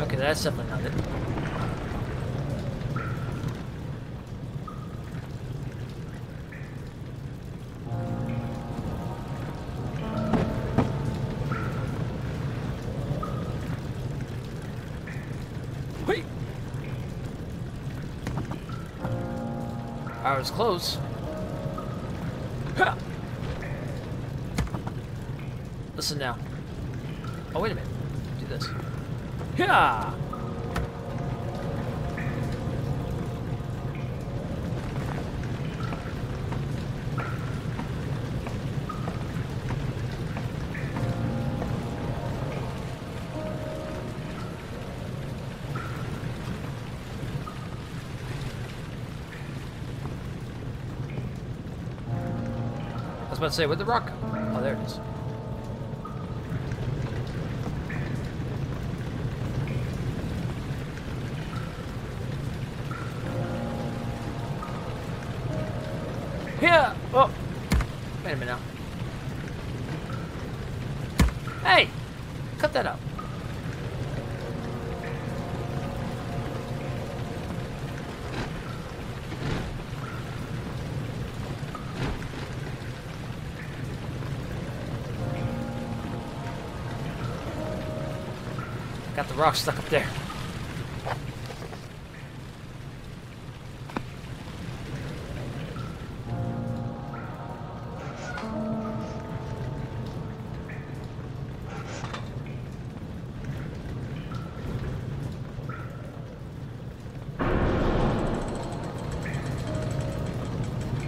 Okay, that's definitely not it. Wait! I was close. Ha! Listen now. Oh, wait a minute. Do this. Yeah. I was about to say, where'd the rock go? Oh, there it is. Yeah. Oh. Wait a minute now. Hey! Cut that up. Got the rock stuck up there.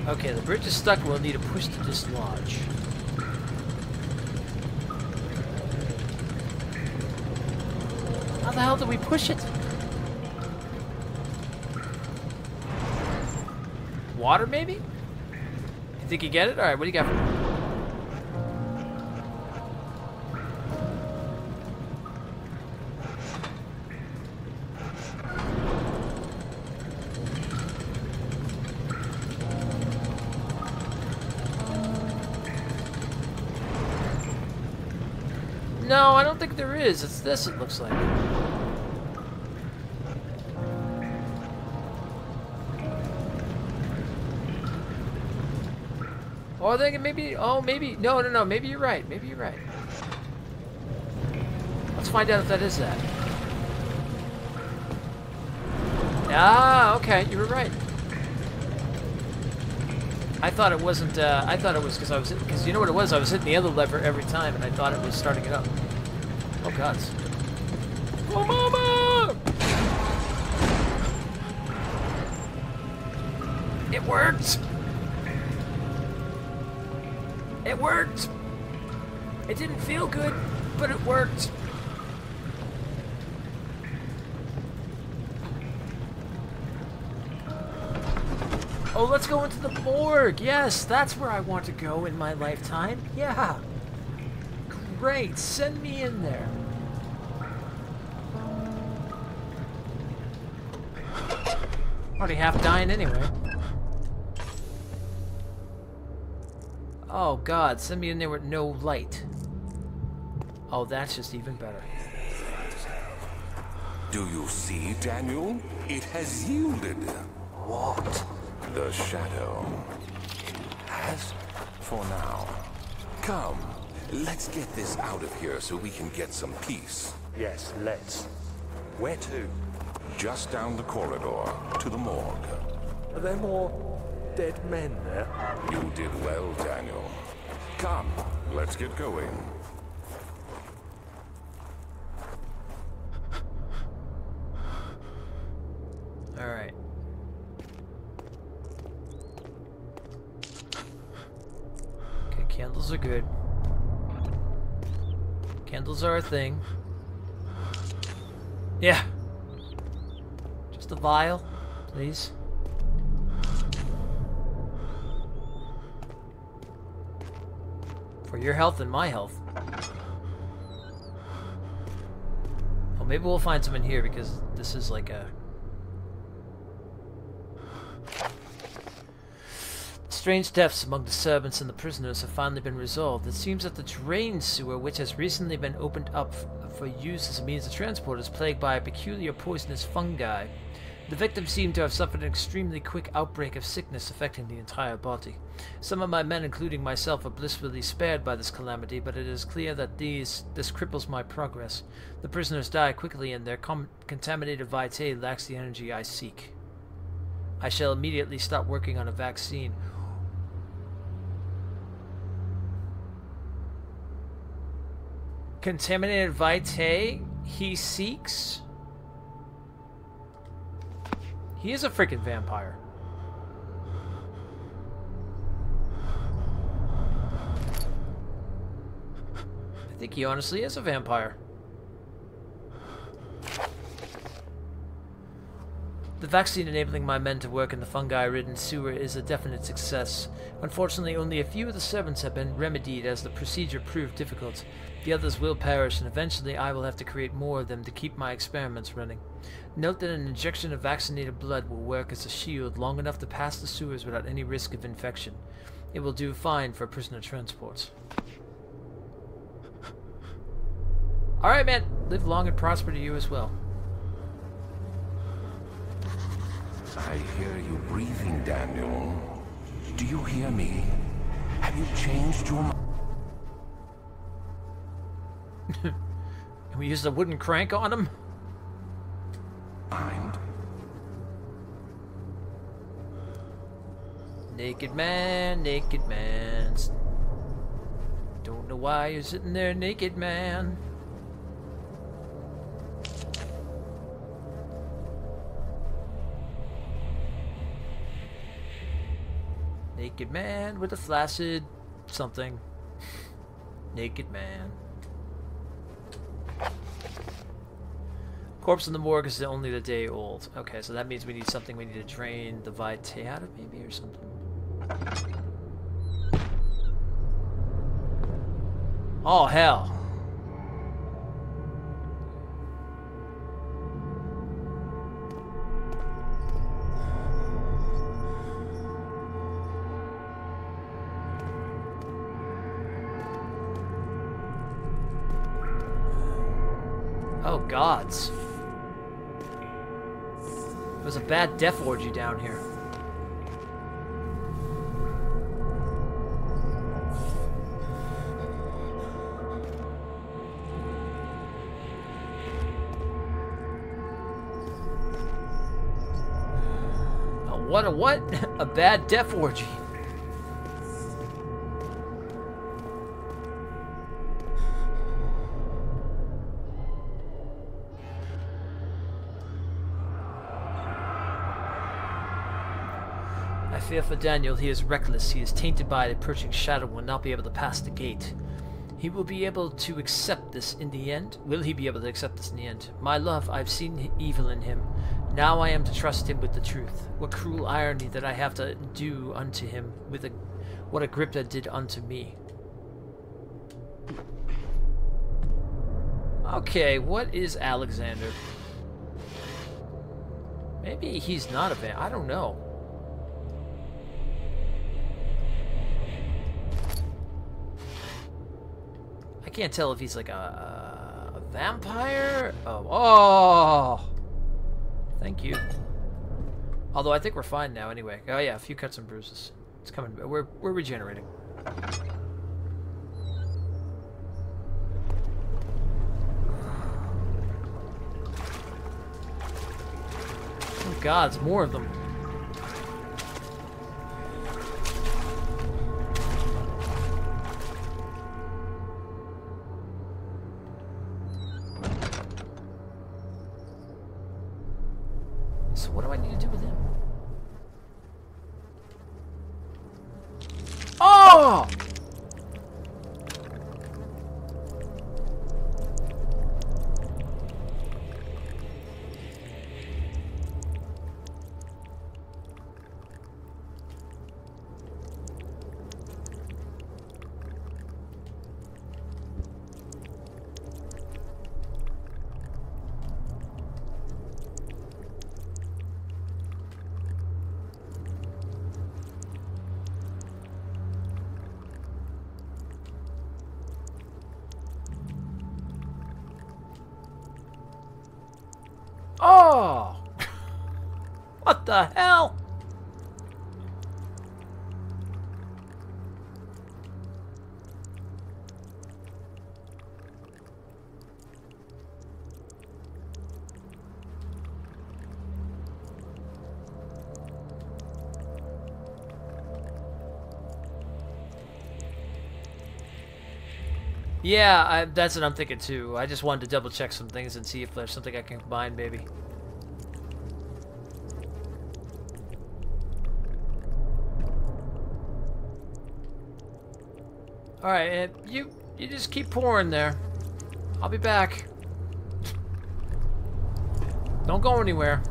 Okay, the bridge is stuck. We'll need a push to dislodge. How the hell do we push it? Water, maybe? You think you get it? Alright, what do you got for me? No, I don't think there is. It's this, it looks like. Or I think maybe, oh, maybe, no, maybe you're right. Maybe you're right. Let's find out if that is that. Ah, okay, you were right. I thought it wasn't. I thought it was because you know what it was. I was hitting the other lever every time, and I thought it was starting it up. Oh gods! Oh mama! It worked. It worked. It didn't feel good, but it worked. Oh, let's go into the morgue. Yes, that's where I want to go in my lifetime. Yeah. Great. Send me in there. Already half dying anyway. Oh, God. Send me in there with no light. Oh, that's just even better. Do you see, Daniel? It has yielded. What? The shadow. Has? For now. Come, let's get this out of here so we can get some peace. Yes, let's. Where to? Just down the corridor, to the morgue. Are there more dead men there? You did well, Daniel. Come, let's get going. All right. Okay, candles are good. Candles are a thing. Yeah. Just a vial, please. For your health and my health. Well, maybe we'll find some in here because this is like a... Strange deaths among the servants and the prisoners have finally been resolved. It seems that the drain sewer, which has recently been opened up for use as a means of transport, is plagued by a peculiar poisonous fungi. The victims seem to have suffered an extremely quick outbreak of sickness affecting the entire body. Some of my men, including myself, are blissfully spared by this calamity, but it is clear that this cripples my progress. The prisoners die quickly, and their contaminated vitae lacks the energy I seek. I shall immediately start working on a vaccine. Contaminated vitae he seeks? He is a freaking vampire. I think he honestly is a vampire. The vaccine enabling my men to work in the fungi-ridden sewer is a definite success. Unfortunately, only a few of the servants have been remedied as the procedure proved difficult. The others will perish, and eventually I will have to create more of them to keep my experiments running. Note that an injection of vaccinated blood will work as a shield long enough to pass the sewers without any risk of infection. It will do fine for prisoner transports. Alright, man. Live long and prosper to you as well. I hear you breathing, Daniel. Do you hear me? Have you changed your mind? Can we use the wooden crank on him? Naked man, naked man. Don't know why you're sitting there, naked man. Naked man with a flaccid something. Naked man. Corpse in the morgue is only the day old. Okay, so that means we need something. We need to drain the vitae out of maybe or something. Oh, hell. Oh, gods. There's a bad death orgy down here. What? A bad death orgy. I fear for Daniel. He is reckless. He is tainted by the approaching shadow and will not be able to pass the gate. He will be able to accept this in the end. Will he be able to accept this in the end? My love, I've seen evil in him. Now I am to trust him with the truth. What cruel irony that I have to do unto him with what Agrippa did unto me. Okay, what is Alexander? Maybe he's not a van. I don't know. I can't tell if he's like a vampire. Oh, thank you. Although I think we're fine now anyway. Oh yeah, a few cuts and bruises. It's coming. We're regenerating. Oh God, it's more of them. So what do I need to do with him? Oh! Oh! What the hell? Yeah, that's what I'm thinking too. I just wanted to double check some things and see if there's something I can combine, maybe. Alright, you just keep pouring there. I'll be back. Don't go anywhere.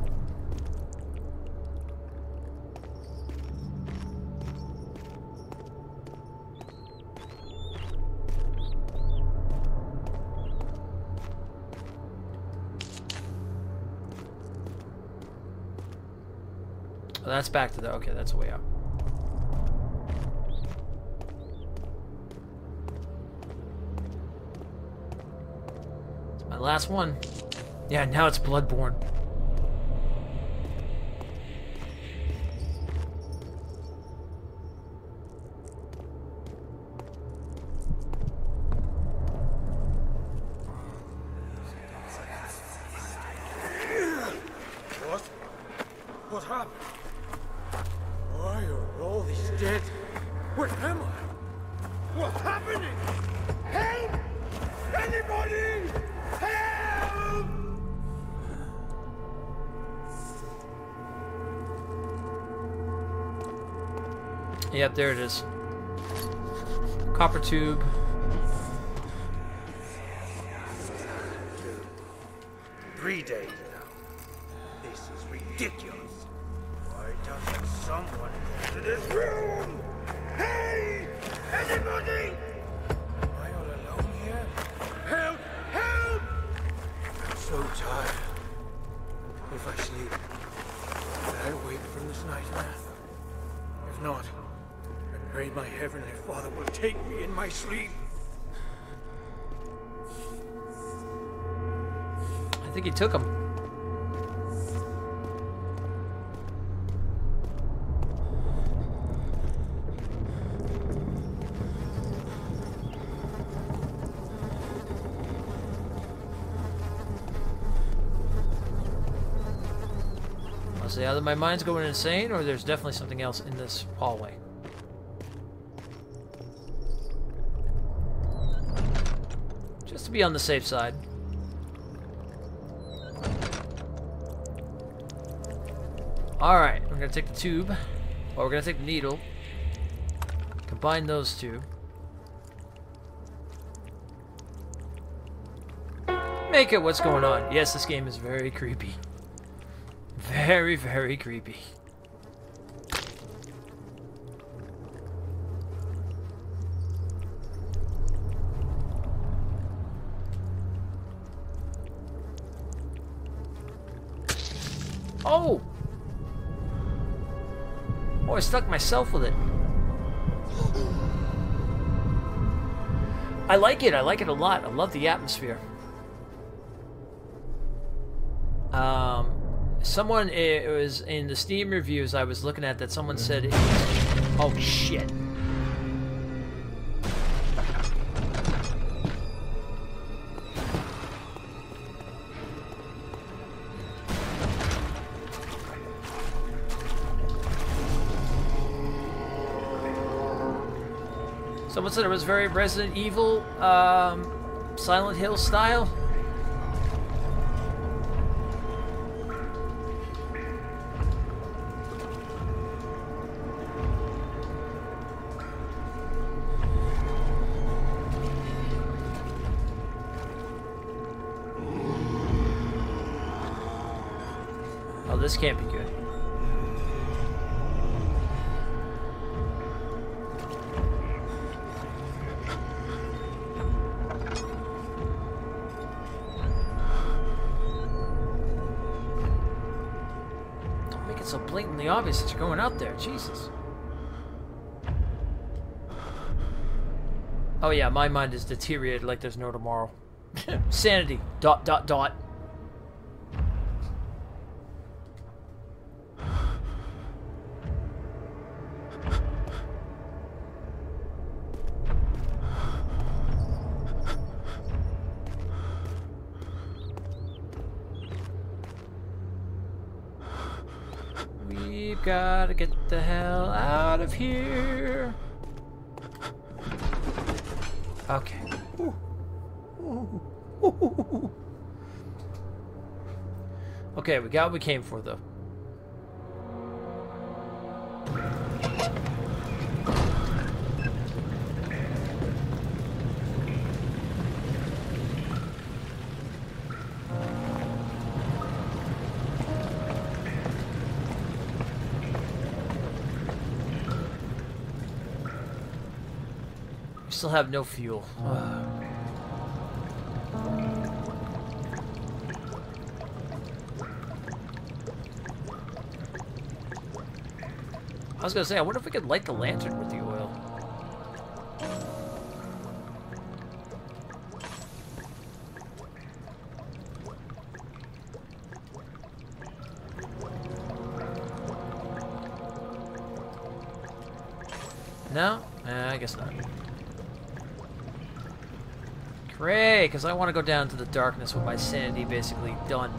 Oh, that's back to the... Okay, that's the way out. My last one. Yeah, now it's Bloodborne. What happened? Why are all these dead? Where am I? What's happening? Help! Anybody! Help! Yep, there it is. Copper tube. 3 days now. This is ridiculous. Why doesn't someone go to this room? Hey! Anybody? Am I all alone here? Help! Help! I'm so tired. If I sleep, will I wake from this nightmare? If not, I pray my Heavenly Father will take me in my sleep. I think he took him. I'll say either my mind's going insane or there's definitely something else in this hallway. Just to be on the safe side. Alright, we're gonna take the tube. Well, we're gonna take the needle, combine those two, make it what's going on. Yes, this game is very creepy. Very, very creepy. Oh! Oh, I stuck myself with it. I like it. I like it a lot. I love the atmosphere. Someone, it was in the Steam reviews I was looking at that someone said it was, oh shit. Someone said it was very Resident Evil, Silent Hill style. Oh, this can't be good. So blatantly obvious that you're going out there. Jesus. Oh yeah, my mind is deteriorated like there's no tomorrow. Sanity. ... We've gotta get the hell out of here. Okay. Ooh. Ooh. Ooh. Okay, we got what we came for, though. Still have no fuel. I was gonna say, I wonder if we could light the lantern with the oil. No? I guess not. Great, because I want to go down to the darkness with my sanity basically done.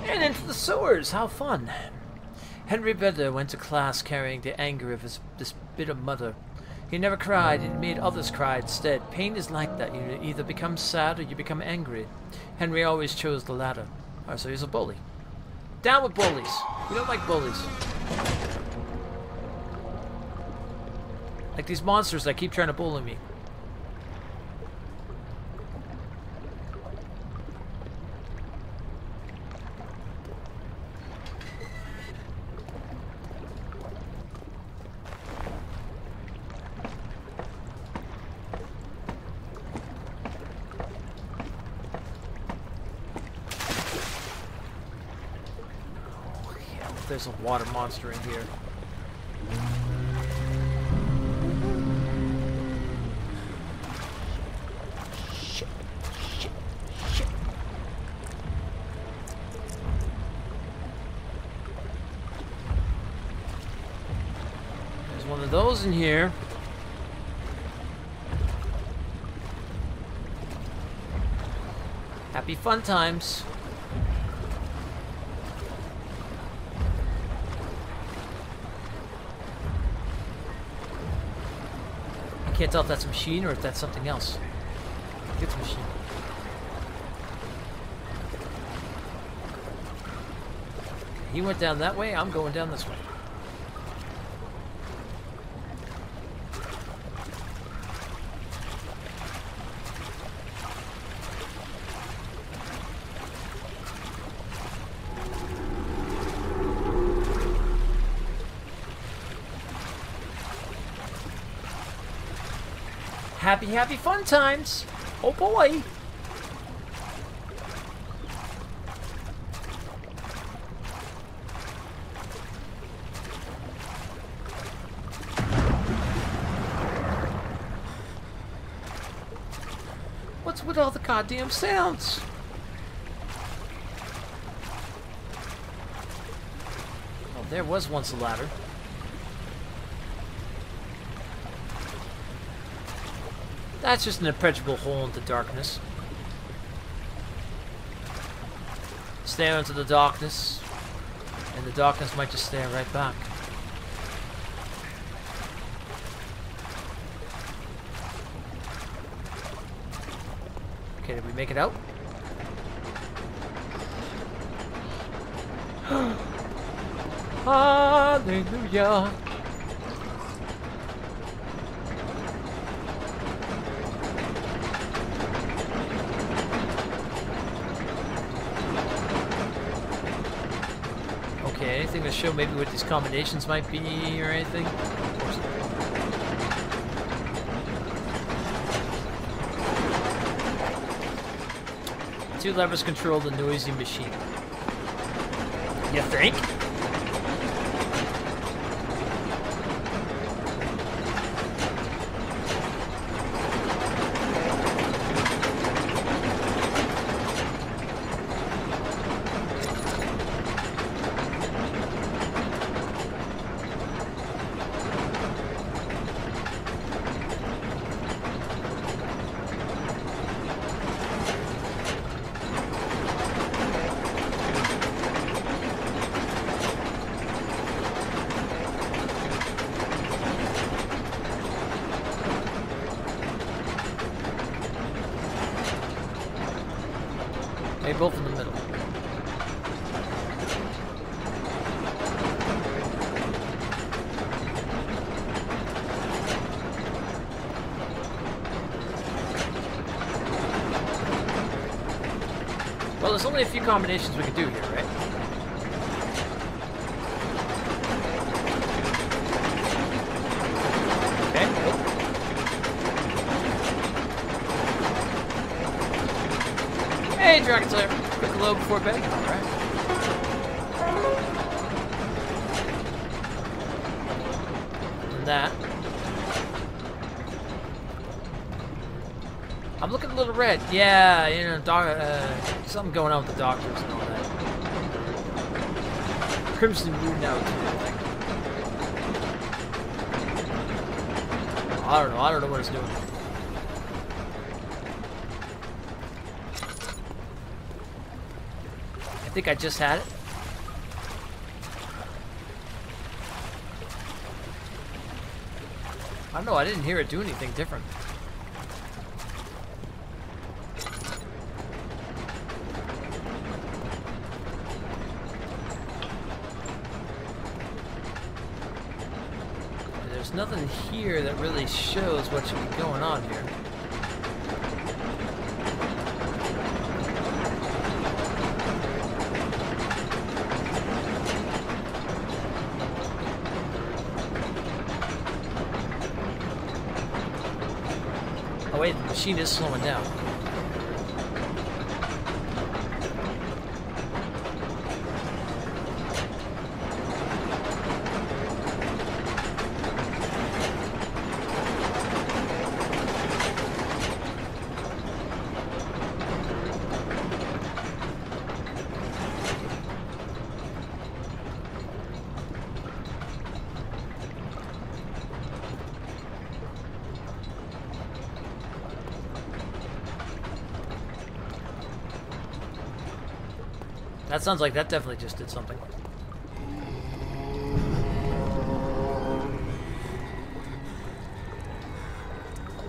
And into the sewers! How fun! Henry Bender went to class carrying the anger of this bitter mother. He never cried, he made others cry instead. Pain is like that. You either become sad or you become angry. Henry always chose the latter. Alright, so he's a bully. Down with bullies. We don't like bullies. Like these monsters that keep trying to bully me. There's a water monster in here. Shit. Shit. Shit. There's one of those in here. Happy fun times. Can't tell if that's a machine or if that's something else. I think it's a machine. He went down that way, I'm going down this way. Happy, happy fun times! Oh boy! What's with all the goddamn sounds? Oh, there was once a ladder. That's just an impenetrable hole into darkness. Stare into the darkness, and the darkness might just stare right back. Okay, did we make it out? Hallelujah! Okay, anything to show maybe what these combinations might be or anything? Two levers control the noisy machine. You think? Maybe both in the middle. Well, there's only a few combinations we can do here, right? Okay, nope. Hey, Dragon Slayer. Quick load before bed. Alright. And that. I'm looking a little red. Yeah, you know, something going on with the doctors and all that. Crimson Moon out and everything. I don't know what it's doing. I think I just had it. I don't know, I didn't hear it do anything different. There's nothing here that really shows what should be going on here. Oh wait, the machine is slowing down. That sounds like that definitely just did something.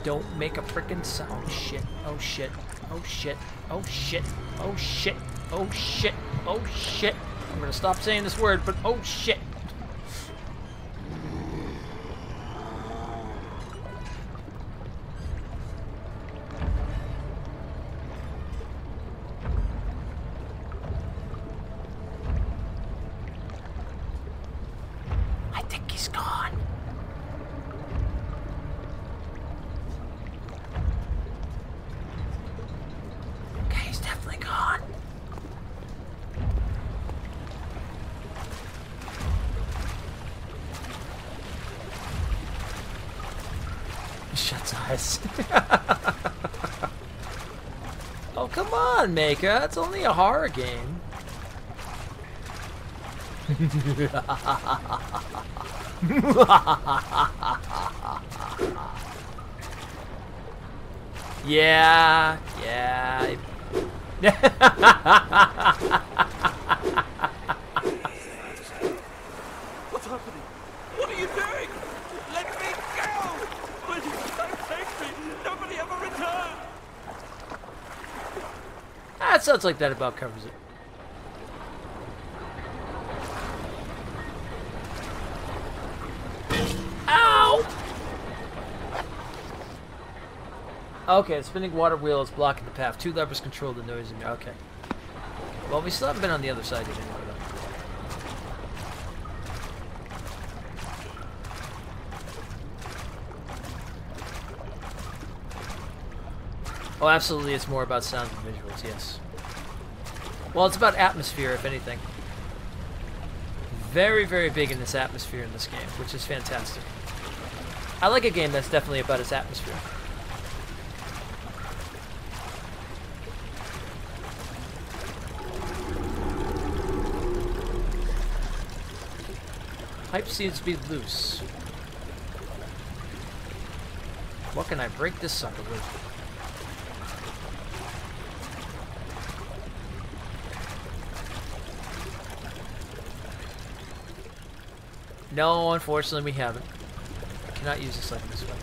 Don't make a frickin' sound. Oh shit. Oh shit. Oh shit. Oh shit. Oh shit. Oh shit. Oh shit. I'm gonna stop saying this word, but oh shit. I think he's gone. Okay, he's definitely gone. He shuts eyes. Oh, come on, Maka. It's only a horror game. Yeah, yeah. What's happening? What are you doing? Let me go! Please don't take me! Nobody ever return! Ah, it sounds like that about covers it. Ow! Okay, the spinning water wheel is blocking the path. 2 levers control the noise. Okay. Well, we still haven't been on the other side yet anyway, though. Oh, absolutely, it's more about sound and visuals, yes. Well, it's about atmosphere, if anything. Very, very big in this atmosphere in this game, which is fantastic. I like a game that's definitely about its atmosphere. Pipe seems to be loose. What can I break this sucker with? No, unfortunately we haven't. I cannot use this like this way.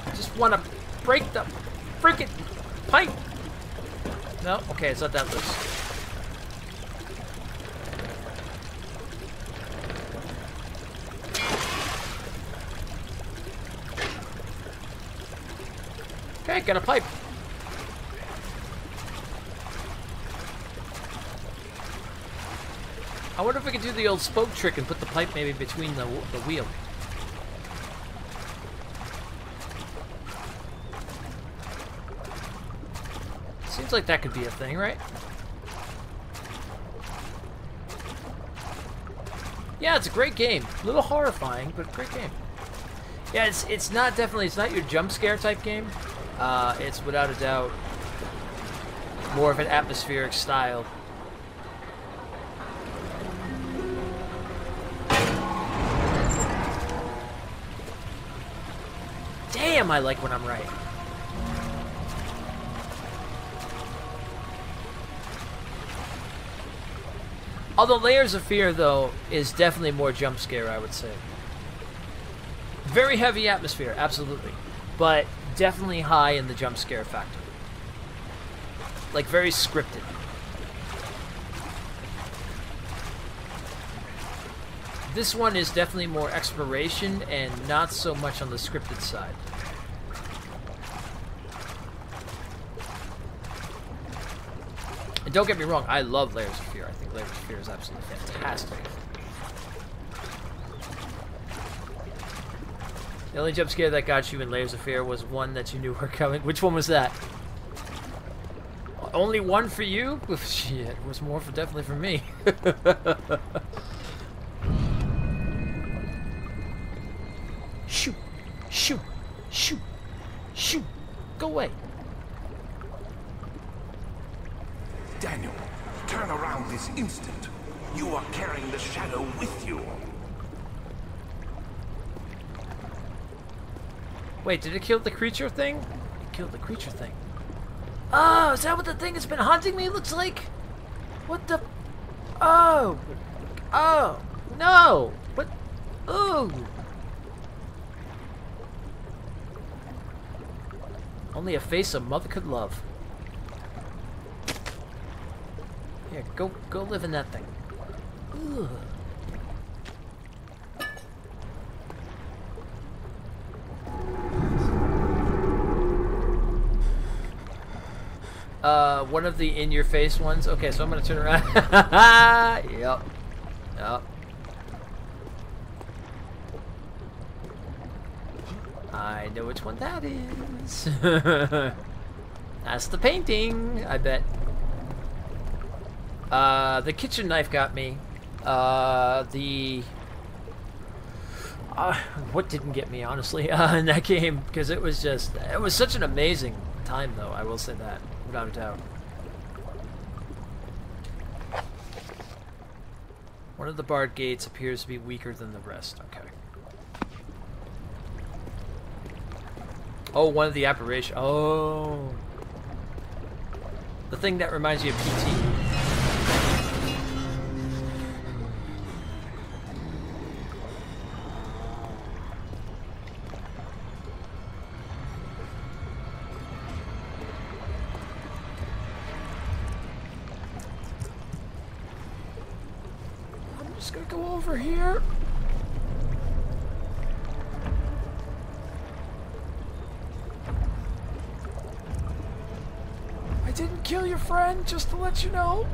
I just want to break the freaking pipe! No? Okay, it's not that loose. Okay, got a pipe. I wonder if we could do the old spoke trick and put the pipe maybe between the wheel. Seems like that could be a thing, right? Yeah, it's a great game. A little horrifying, but great game. Yeah, it's not your jump scare type game. It's without a doubt more of an atmospheric style. Damn, I like when I'm right. Although Layers of Fear, though, is definitely more jump scare, I would say. Very heavy atmosphere, absolutely. But definitely high in the jump scare factor. Like, very scripted. This one is definitely more exploration and not so much on the scripted side. And don't get me wrong, I love Layers of Fear. I think Layers of Fear is absolutely fantastic. The only jump scare that got you in Layers of Fear was one that you knew were coming. Which one was that? Only one for you? Shit, it was more for definitely for me. Shoot! Shoot! Shoot! Shoot! Go away! Daniel, turn around this instant. You are carrying the shadow with you. Wait, did it kill the creature thing? It killed the creature thing. Oh, is that what the thing has been haunting me looks like? What the... Oh! Oh, no! What? Ooh! Only a face a mother could love. Here, go live in that thing. Ugh. One of the in-your-face ones. Okay, so I'm gonna turn around. Yep. Yep. I know which one that is. That's the painting, I bet. The kitchen knife got me. What didn't get me, honestly, in that game? Because it was such an amazing time, though. I will say that, without a doubt. One of the barred gates appears to be weaker than the rest. Okay. Oh, one of the apparition. Oh. The thing that reminds you of PT. I'm just gonna go over here. I didn't kill your friend, just to let you know.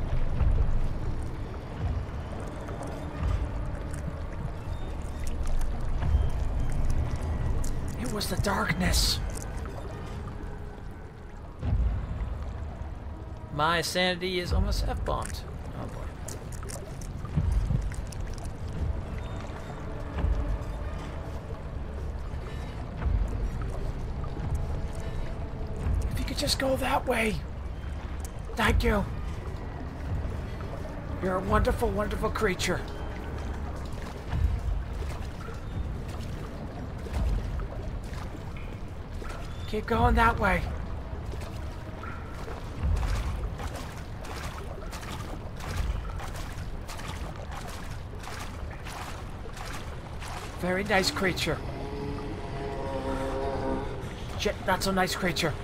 It was the darkness. My sanity is almost F-bombed. Oh boy. If you could just go that way. Thank you. You're a wonderful, wonderful creature. Keep going that way. Very nice creature. Shit, not so nice creature.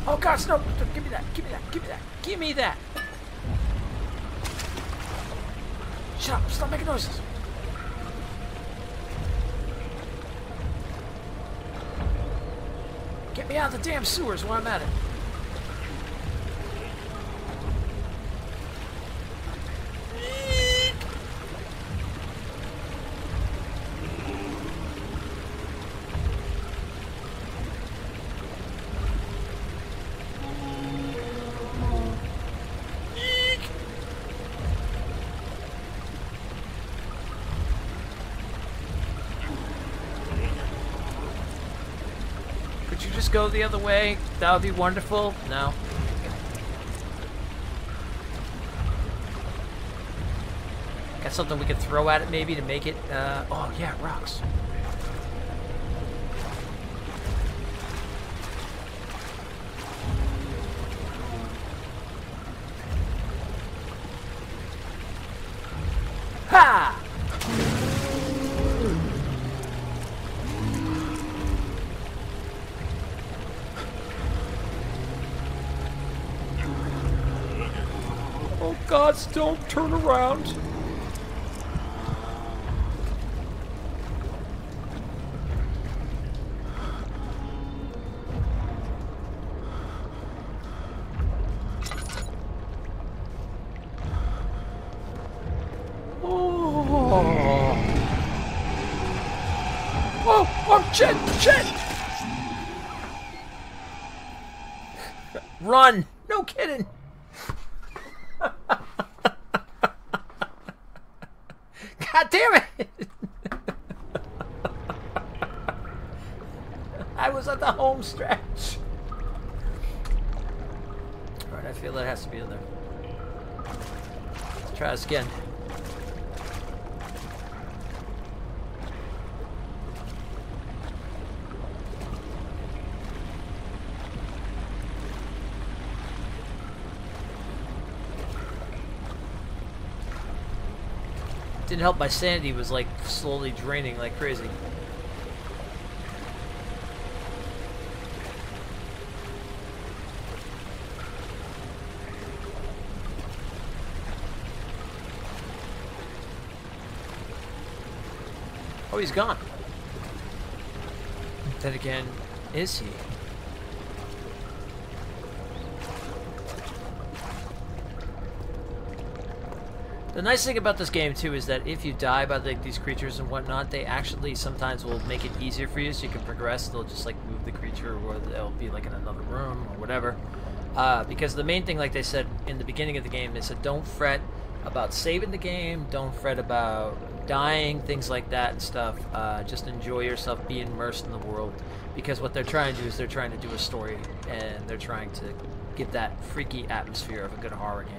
Oh gosh, no! Give me that! Give me that! Give me that! Give me that! Shut up! Stop making noises! Get me out of the damn sewers while I'm at it. Could you just go the other way? That would be wonderful. No. Got something we could throw at it maybe to make it, oh yeah, rocks. Ha! Oh gods, don't turn around. Oh, shit, shit! Run! No kidding! God damn it! I was at the home stretch. Alright, I feel that has to be in there. Let's try this again. Didn't help my sanity was like slowly draining like crazy. Oh, he's gone. Then again, is he? The nice thing about this game too is that if you die by like these creatures and whatnot, they actually sometimes will make it easier for you so you can progress. They'll just like move the creature, or they'll be like in another room or whatever. Because the main thing, like they said in the beginning of the game, they said don't fret about saving the game, don't fret about dying, things like that and stuff. Just enjoy yourself, be immersed in the world, because what they're trying to do is they're trying to do a story, and they're trying to give that freaky atmosphere of a good horror game.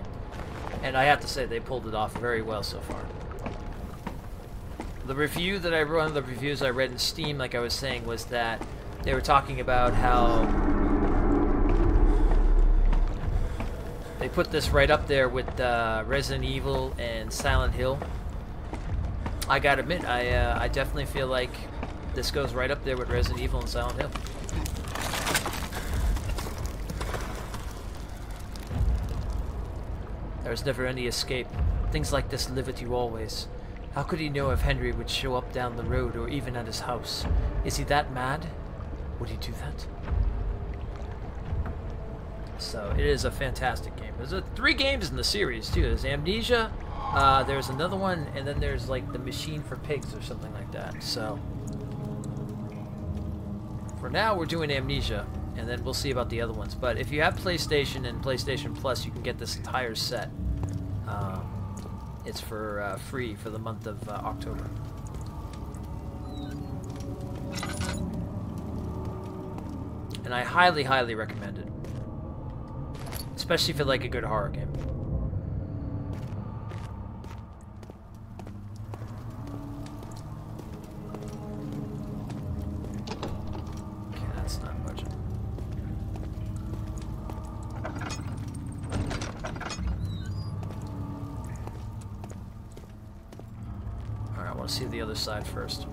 And I have to say, they pulled it off very well so far. The review that I wrote, one of the reviews I read in Steam, like I was saying, was that they were talking about how they put this right up there with Resident Evil and Silent Hill. I gotta admit, I definitely feel like this goes right up there with Resident Evil and Silent Hill. There's never any escape. Things like this live with you always. How could he know if Henry would show up down the road or even at his house? Is he that mad? Would he do that? So, it is a fantastic game. There's 3 games in the series, too. There's Amnesia, there's another one, and then there's, like, The Machine for Pigs or something like that. So, for now, we're doing Amnesia, and then we'll see about the other ones. But if you have PlayStation and PlayStation Plus, you can get this entire set. It's for free for the month of October. And I highly, highly recommend it. Especially if you like a good horror game. Okay, that's not budget. Alright, I want to see the other side first.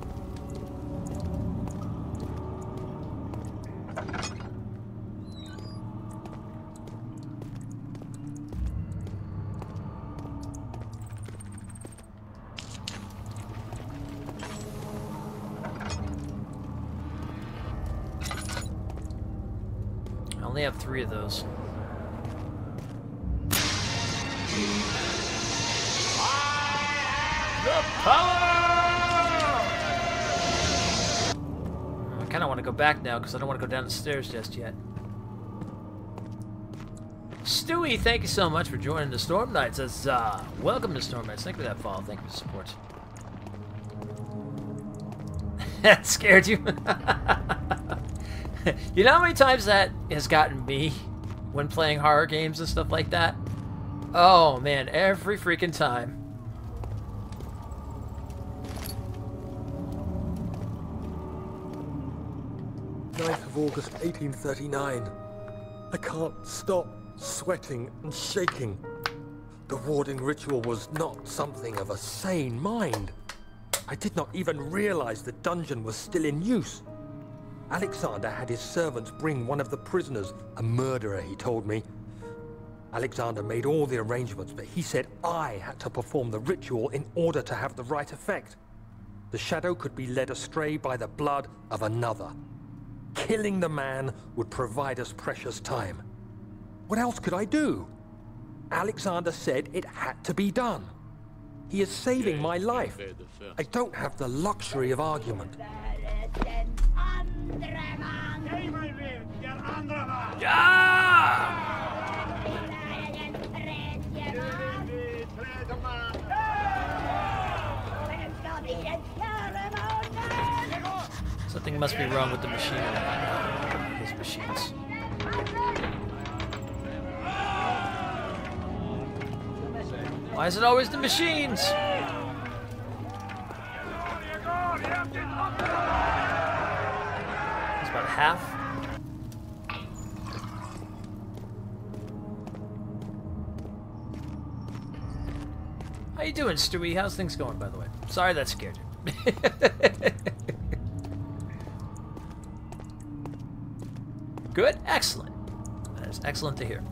I only have 3 of those. The power! I kind of want to go back now because I don't want to go down the stairs just yet. Stewie, thank you so much for joining the Storm Knights. Says, welcome to Storm Knights. Thank you for that follow. Thank you for the support. That scared you? You know how many times that has gotten me when playing horror games and stuff like that? Oh man, every freaking time. 9th of August, 1839. I can't stop sweating and shaking. The warding ritual was not something of a sane mind. I did not even realize the dungeon was still in use. Alexander had his servants bring one of the prisoners, a murderer, he told me. Alexander made all the arrangements, but he said I had to perform the ritual in order to have the right effect. The shadow could be led astray by the blood of another. Killing the man would provide us precious time. What else could I do? Alexander said it had to be done. He is saving my life. I don't have the luxury of argument. Something must be wrong with the machine. His machines. Why is it always the machines? It's about half. How you doing, Stewie? How's things going, by the way? Sorry that scared you. Good? Excellent. That is excellent to hear.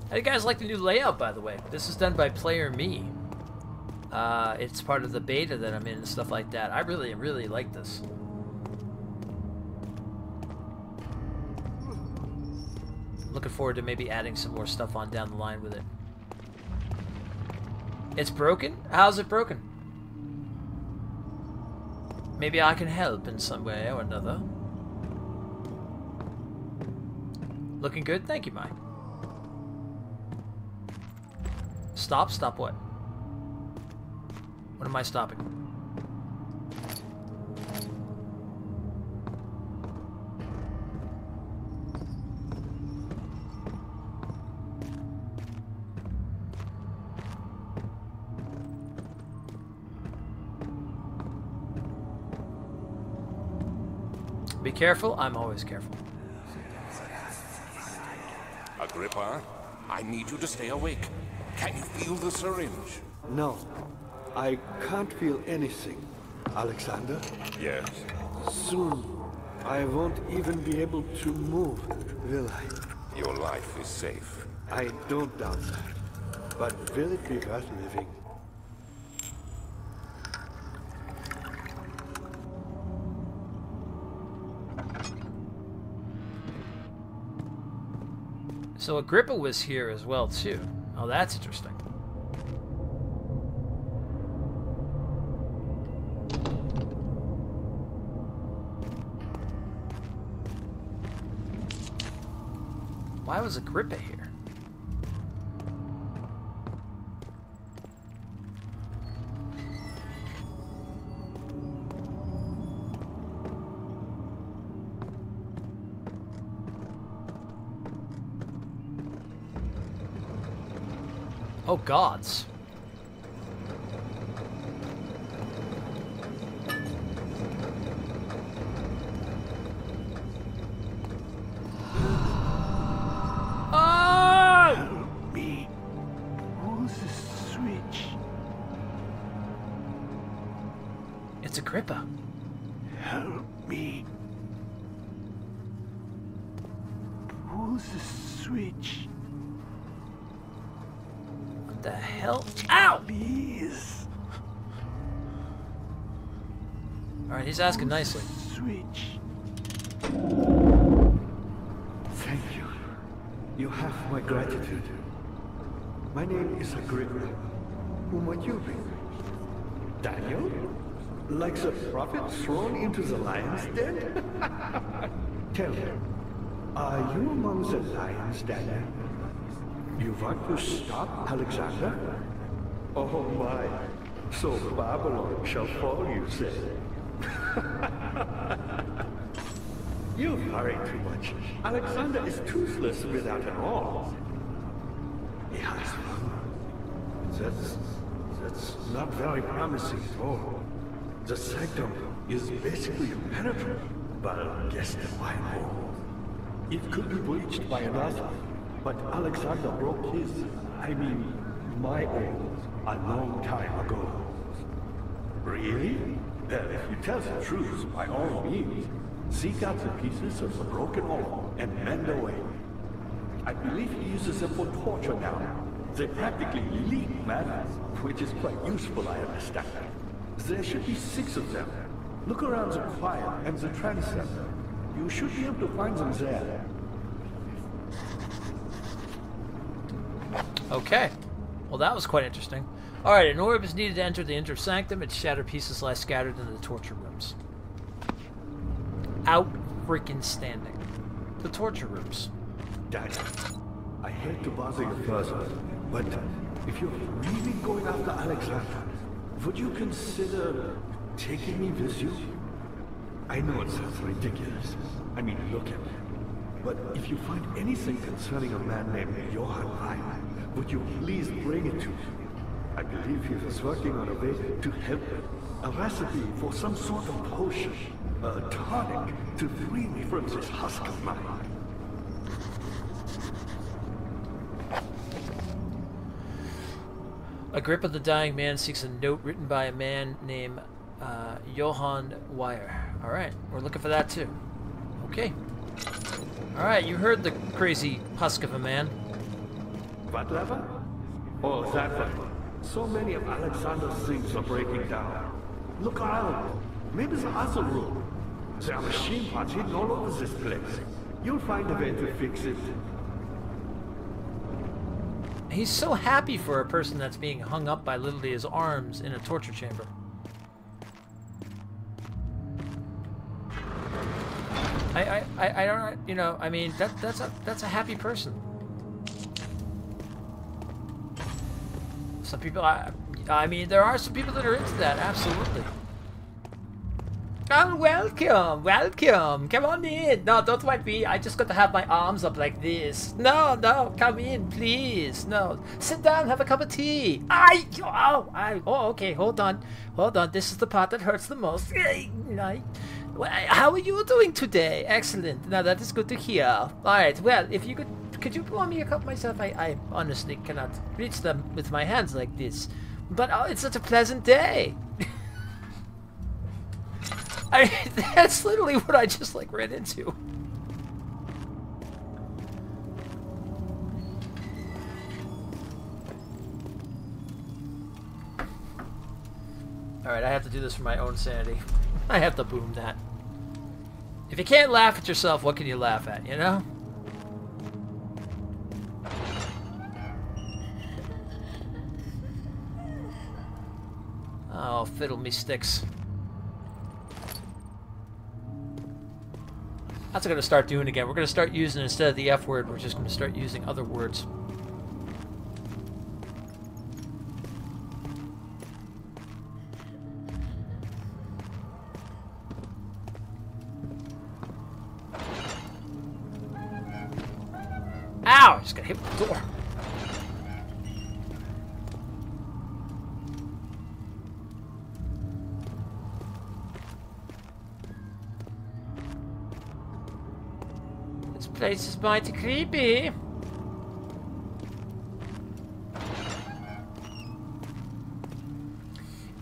How do you guys like the new layout, by the way? This is done by Player Me. It's part of the beta that I'm in and stuff like that. I really, really like this. Looking forward to maybe adding some more stuff on down the line with it. It's broken? How's it broken? Maybe I can help in some way or another. Looking good? Thank you, Mike. Stop? Stop what? What am I stopping? Be careful. I'm always careful. Agrippa, I need you to stay awake. Can you feel the syringe? No, I can't feel anything. Alexander? Yes. Soon, I won't even be able to move, will I? Your life is safe. I don't doubt that. But will it be worth living? So Agrippa was here as well, too. Oh, that's interesting. Why was Agrippa here? Oh, gods. Help me. Who's the switch? It's Agrippa. Help me. Who's the switch? What the hell? Ow! Please. Alright, he's asking nicely. Switch. Thank you. You have my gratitude. My name is Agrippa. Who might you be? Daniel? Like the prophet thrown into the lion's den? Tell me, are you among the lions, Daniel? You want to stop Alexander? Oh my, so Babylon shall fall, you say. You hurry too much. Alexander is toothless without an arm. He has one. That's not very promising at all. The sanctum is basically impenetrable, but against the wine hole. It could be breached by another, but Alexander broke his, my own, a long time ago. Really? Well, if you tell the truth, by all means, seek out the pieces of the broken arm and mend away. I believe he uses them for torture now. They practically leak matter, which is quite useful, I understand. There should be 6 of them. Look around the choir and the transept. You should be able to find them there. Okay. Well, that was quite interesting. Alright, an orb is needed to enter the inner sanctum. Its shattered pieces lie scattered in the torture rooms. Out freaking standing. The torture rooms. Daniel, I hate to bother you further, but if you're really going after Alexander, would you consider taking me with you? I know it sounds ridiculous. Look at me. But if you find anything concerning a man named Johann Rein, would you please bring it to me? I believe he was working on a way to help me. A recipe for some sort of potion. A tonic to free me from this husk of mine. A grip of the dying man seeks a note written by a man named Johann Weyer. Alright, we're looking for that too. Okay. Alright, you heard the crazy husk of a man. What lever? Oh, that one. So many of Alexander's things are breaking down. Look around. Maybe the other room. There are machine parts hidden all over this place. You'll find a way to fix it. He's so happy for a person that's being hung up by literally his arms in a torture chamber. I don't, you know, I mean, that's a happy person. Some people, I mean, there are some people that are into that, absolutely. Oh, welcome, welcome, come on in. No, don't mind me, I just got to have my arms up like this. No, no, come in, please. No, sit down, have a cup of tea. Oh, okay, hold on. This is the part that hurts the most. How are you doing today? Excellent. Now that is good to hear. All right. Well, if you could you pour me a cup myself? I honestly cannot reach them with my hands like this. But oh, it's such a pleasant day. I mean, that's literally what I just like ran into. All right, I have to do this for my own sanity. I have to boom that. If you can't laugh at yourself, what can you laugh at, you know? Oh, fiddle me sticks. That's what I'm going to start doing again. We're going to start using, instead of the F word, we're just going to start using other words. Ow! I just got hit with the door. This place is mighty creepy.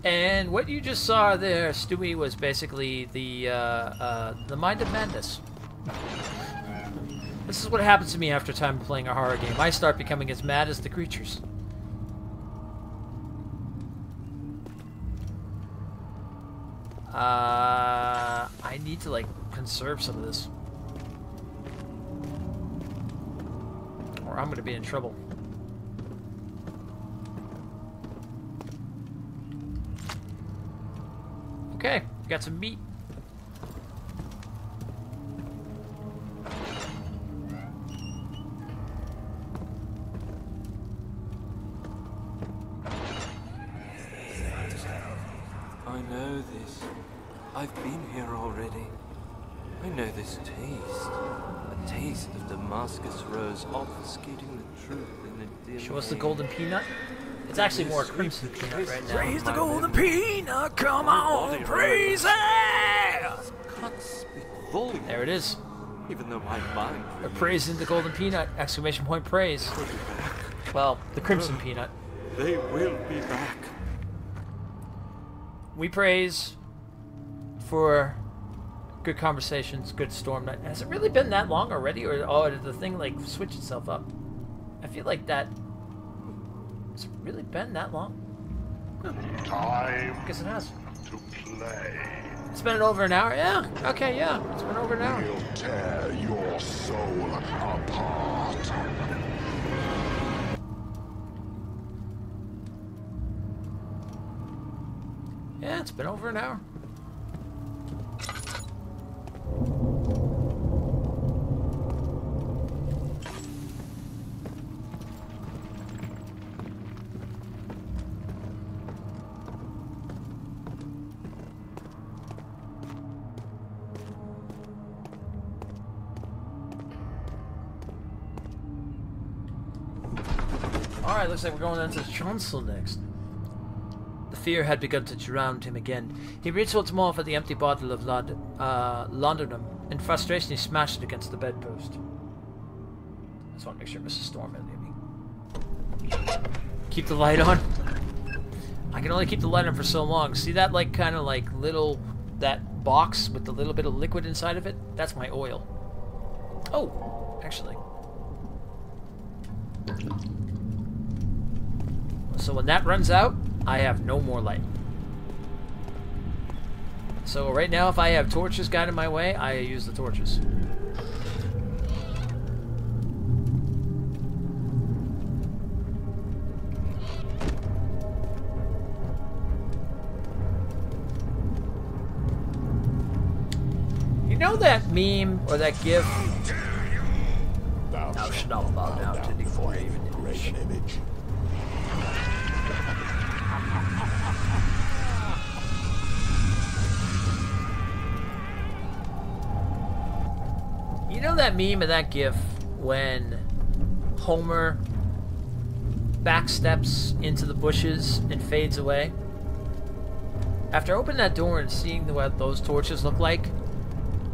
And what you just saw there, Stewie, was basically the Mind of Madness. This is what happens to me after time playing a horror game. I start becoming as mad as the creatures. I need to, like, conserve some of this. Or I'm gonna be in trouble. Okay, got some meat. I know this. I've been here already. I know this taste. A taste of Damascus rose obfuscating the truth in a dim Show us the golden peanut. It's actually more crimson peanut right now. Praise the golden peanut, come on, praise it! There it is. Even though my mind... We're praising the golden peanut! Exclamation point praise. Well, the crimson peanut. They will be back. We praise for good conversations, good storm night. Has it really been that long already, or did the thing like switch itself up? I feel like that. Has it really been that long? Time. I guess it has. To play. It's been over an hour. Yeah. Okay. Yeah. It's been over an hour. We'll tear your soul apart. Yeah, it's been over an hour. Alright, looks like we're going into the chancel next. The fear had begun to surround him again. He reached once more for the empty bottle of laudanum. In frustration, he smashed it against the bedpost. I just want to make sure Mrs. Storm didn't hit me. Keep the light on. I can only keep the light on for so long. See that, like, kind of like little, that box with the little bit of liquid inside of it? That's my oil. Oh, actually. So when that runs out, I have no more light. So right now, if I have torches guiding my way, I use the torches. You know that meme or that gif? Thou shalt not bow down to the graven image. You know that meme and that gif when Homer backsteps into the bushes and fades away? After opening that door and seeing what those torches look like,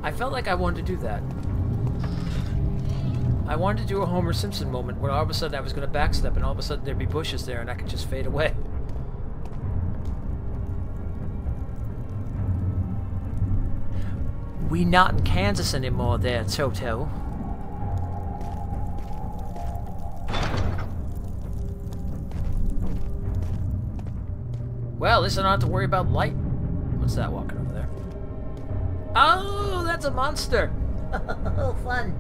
I felt like I wanted to do that. I wanted to do a Homer Simpson moment where all of a sudden I was going to backstep and all of a sudden there'd be bushes there and I could just fade away. We not in Kansas anymore there, Toto. Well, at least I don't have to worry about light. What's that walking over there? Oh, that's a monster! Oh, fun.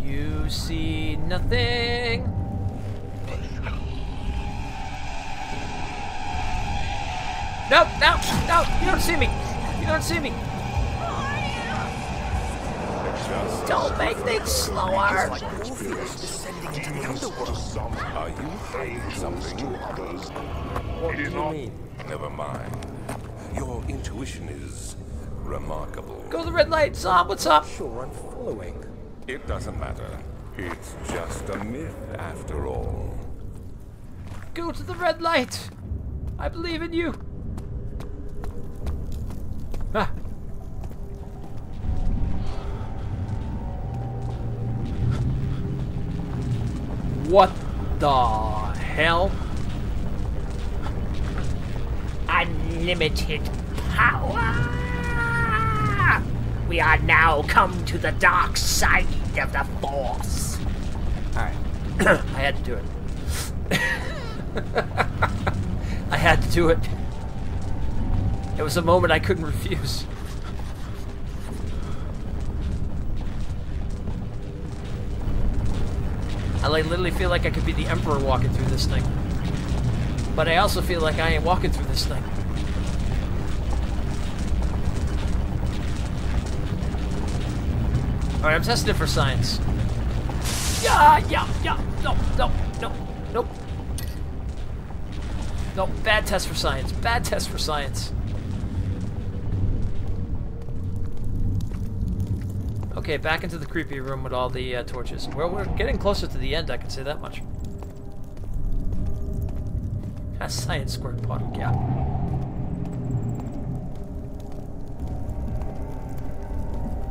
You see nothing. Nope, no, no, you don't see me. You don't see me. Don't make things slower. Are you hiding something? What do you mean? Never mind. Your intuition is remarkable. Go to the red light. Zob, what's up? Sure, I'm following. It doesn't matter. It's just a myth after all. Go to the red light. I believe in you. Ah. What the hell? Unlimited power! We are now come to the dark side of the Force. Alright. I had to do it. I had to do it. It was a moment I couldn't refuse. I literally feel like I could be the Emperor walking through this thing. But I also feel like I ain't walking through this thing. Alright, I'm testing it for science. Yeah, nope. Nope, bad test for science. Bad test for science. Okay, back into the creepy room with all the torches. Well, we're getting closer to the end, I can say that much. A science squirt bottle, yeah.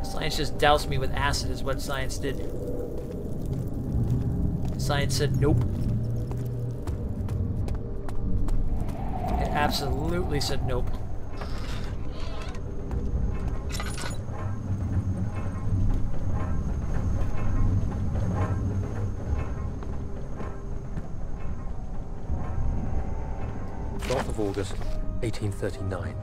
Science just doused me with acid is what science did. Science said nope. It absolutely said nope. Of August, 1839.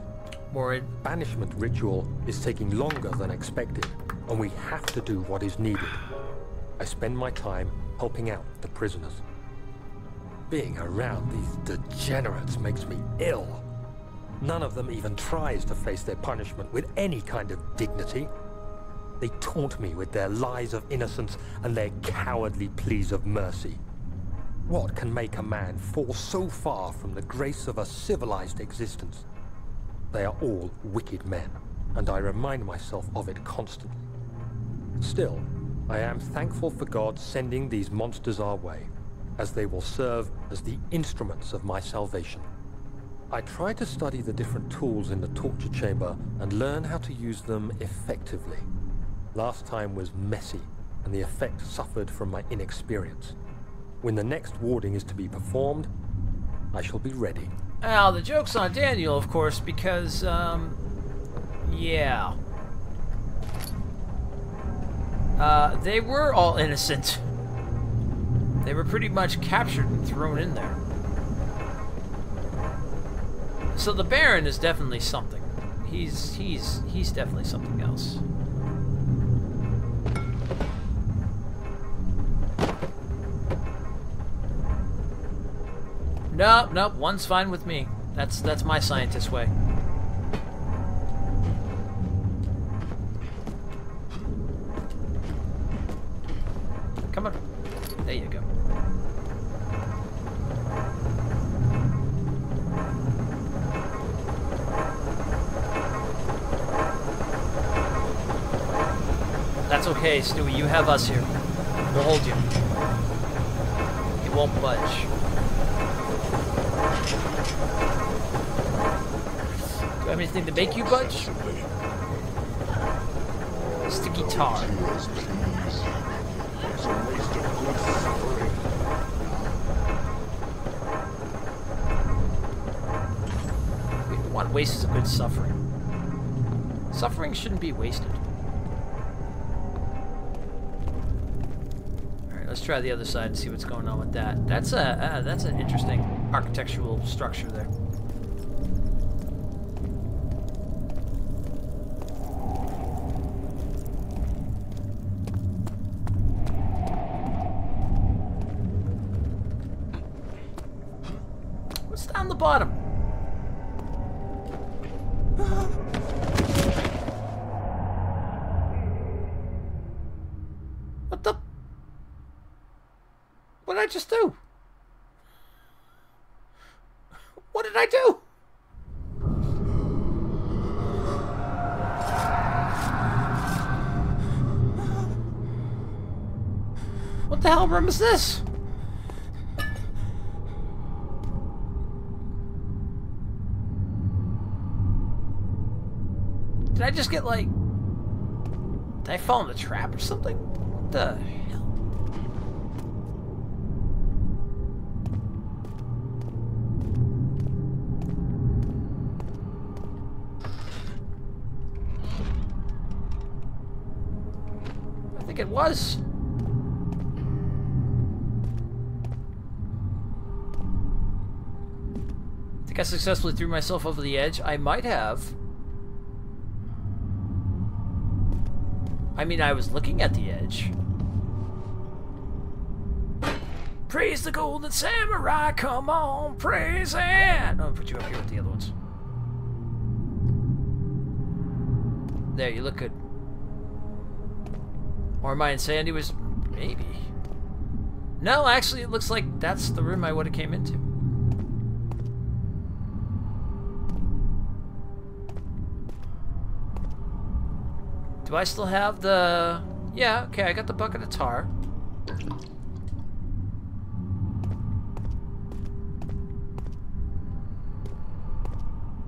More Banishment ritual is taking longer than expected, and we have to do what is needed. I spend my time helping out the prisoners. Being around these degenerates makes me ill. None of them even tries to face their punishment with any kind of dignity. They taunt me with their lies of innocence and their cowardly pleas of mercy. What can make a man fall so far from the grace of a civilized existence? They are all wicked men, and I remind myself of it constantly. Still, I am thankful for God sending these monsters our way, as they will serve as the instruments of my salvation. I try to study the different tools in the torture chamber and learn how to use them effectively. Last time was messy, and the effect suffered from my inexperience. When the next warding is to be performed, I shall be ready. Now, the joke's on Daniel, of course, because, yeah. They were all innocent. They were pretty much captured and thrown in there. So the Baron is definitely something. He's definitely something else. Nope, one's fine with me. That's my scientist way. Come on. There you go. That's okay, Stewie. You have us here. We'll hold you. You won't budge. Do I have anything to make you budge? Sticky tar. What waste is a good suffering? Suffering shouldn't be wasted. Alright, let's try the other side and see what's going on with that. That's an interesting architectural structure there. What's down the bottom? What the? What did I just do? What did I do? What the hell room is this? Did I just get, like... Did I fall in the trap or something? What the hell? I think it was. I think I successfully threw myself over the edge. I might have. I mean, I was looking at the edge. Praise the golden samurai, come on, praise it! I'll put you up here with the other ones. There, you look good. Or my insanity was... maybe. No, actually, it looks like that's the room I would have came into. Do I still have the... Yeah, okay, I got the bucket of tar.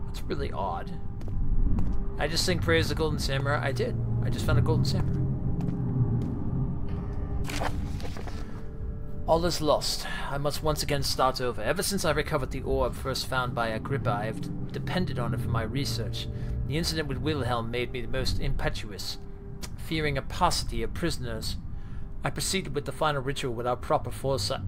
That's really odd. I just sing Praise the Golden Samurai. I did. I just found a Golden Samurai. All is lost. I must once again start over. Ever since I recovered the orb first found by Agrippa, I have depended on it for my research. The incident with Wilhelm made me the most impetuous. Fearing a paucity of prisoners, I proceeded with the final ritual without proper foresight.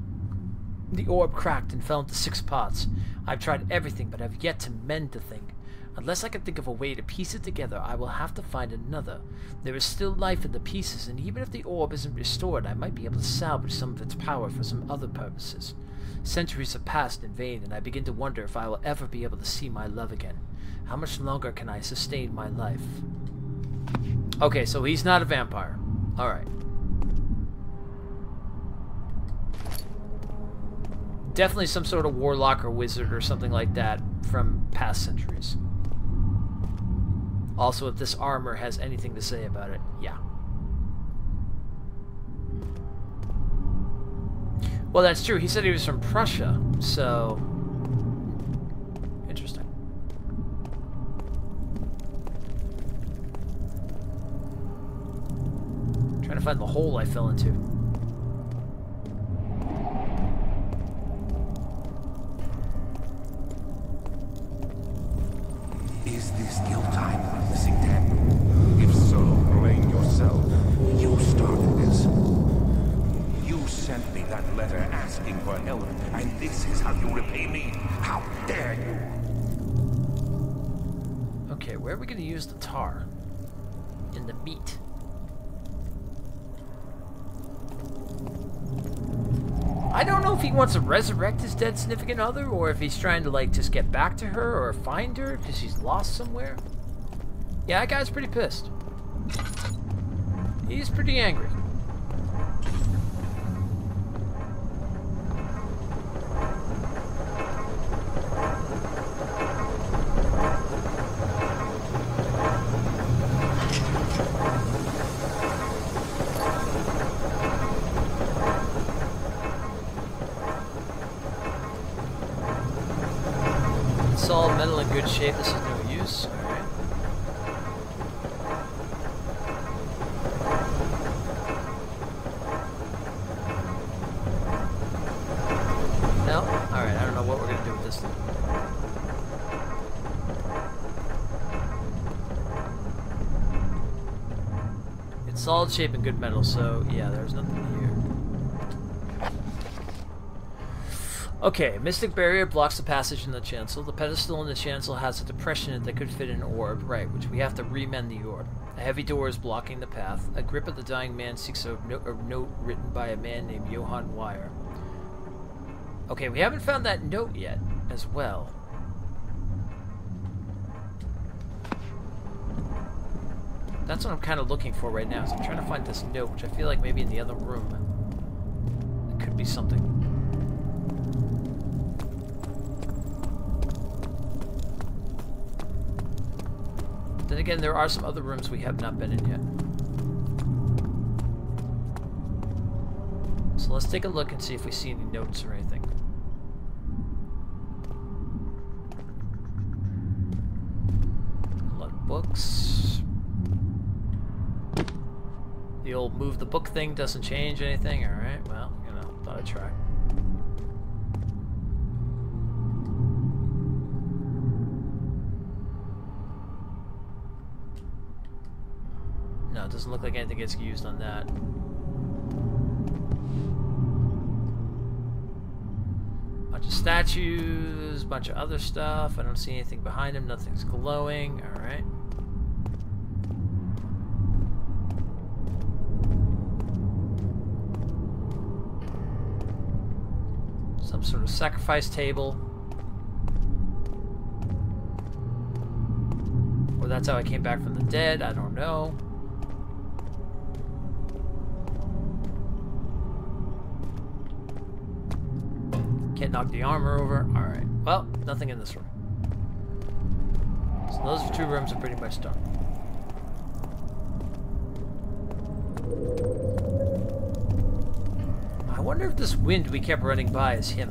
The orb cracked and fell into 6 parts. I've tried everything, but have yet to mend the thing. Unless I can think of a way to piece it together, I will have to find another. There is still life in the pieces, and even if the orb isn't restored, I might be able to salvage some of its power for some other purposes. Centuries have passed in vain, and I begin to wonder if I will ever be able to see my love again. How much longer can I sustain my life? Okay, so he's not a vampire. Alright. Definitely some sort of warlock or wizard or something like that from past centuries. Also, if this armor has anything to say about it, yeah. Well, that's true. He said he was from Prussia, so... Interesting. find the hole I fell into. Is this guilt I'm witnessing, then? If so, blame yourself. You started this. You sent me that letter asking for help, and this is how you repay me? How dare you? Okay, where are we going to use the tar? In the meat. I don't know if he wants to resurrect his dead significant other, or if he's trying to, like, just get back to her, or find her, because she's lost somewhere. Yeah, that guy's pretty pissed. He's pretty angry. Solid metal in good shape, this is no use. Alright. No? Alright, I don't know what we're gonna do with this thing. It's solid shape and good metal, so yeah, there's nothing here. Okay, Mystic Barrier blocks the passage in the chancel. The pedestal in the chancel has a depression in it that could fit an orb, right, which we have to remend the orb. A heavy door is blocking the path. A grip of the dying man seeks a note written by a man named Johann Weyer. Okay, we haven't found that note yet, as well. That's what I'm kind of looking for right now, is I'm trying to find this note, which I feel like maybe in the other room. It could be something. Then again, there are some other rooms we have not been in yet. So let's take a look and see if we see any notes or anything. A lot of books. The old move the book thing doesn't change anything. Alright, well, you know, thought I'd try. No, it doesn't look like anything gets used on that. Bunch of statues, bunch of other stuff. I don't see anything behind him. Nothing's glowing. Alright. Some sort of sacrifice table. Or that's how I came back from the dead. I don't know. Can't knock the armor over. Alright. Well, nothing in this room. So those two rooms are pretty much done. I wonder if this wind we kept running by is him.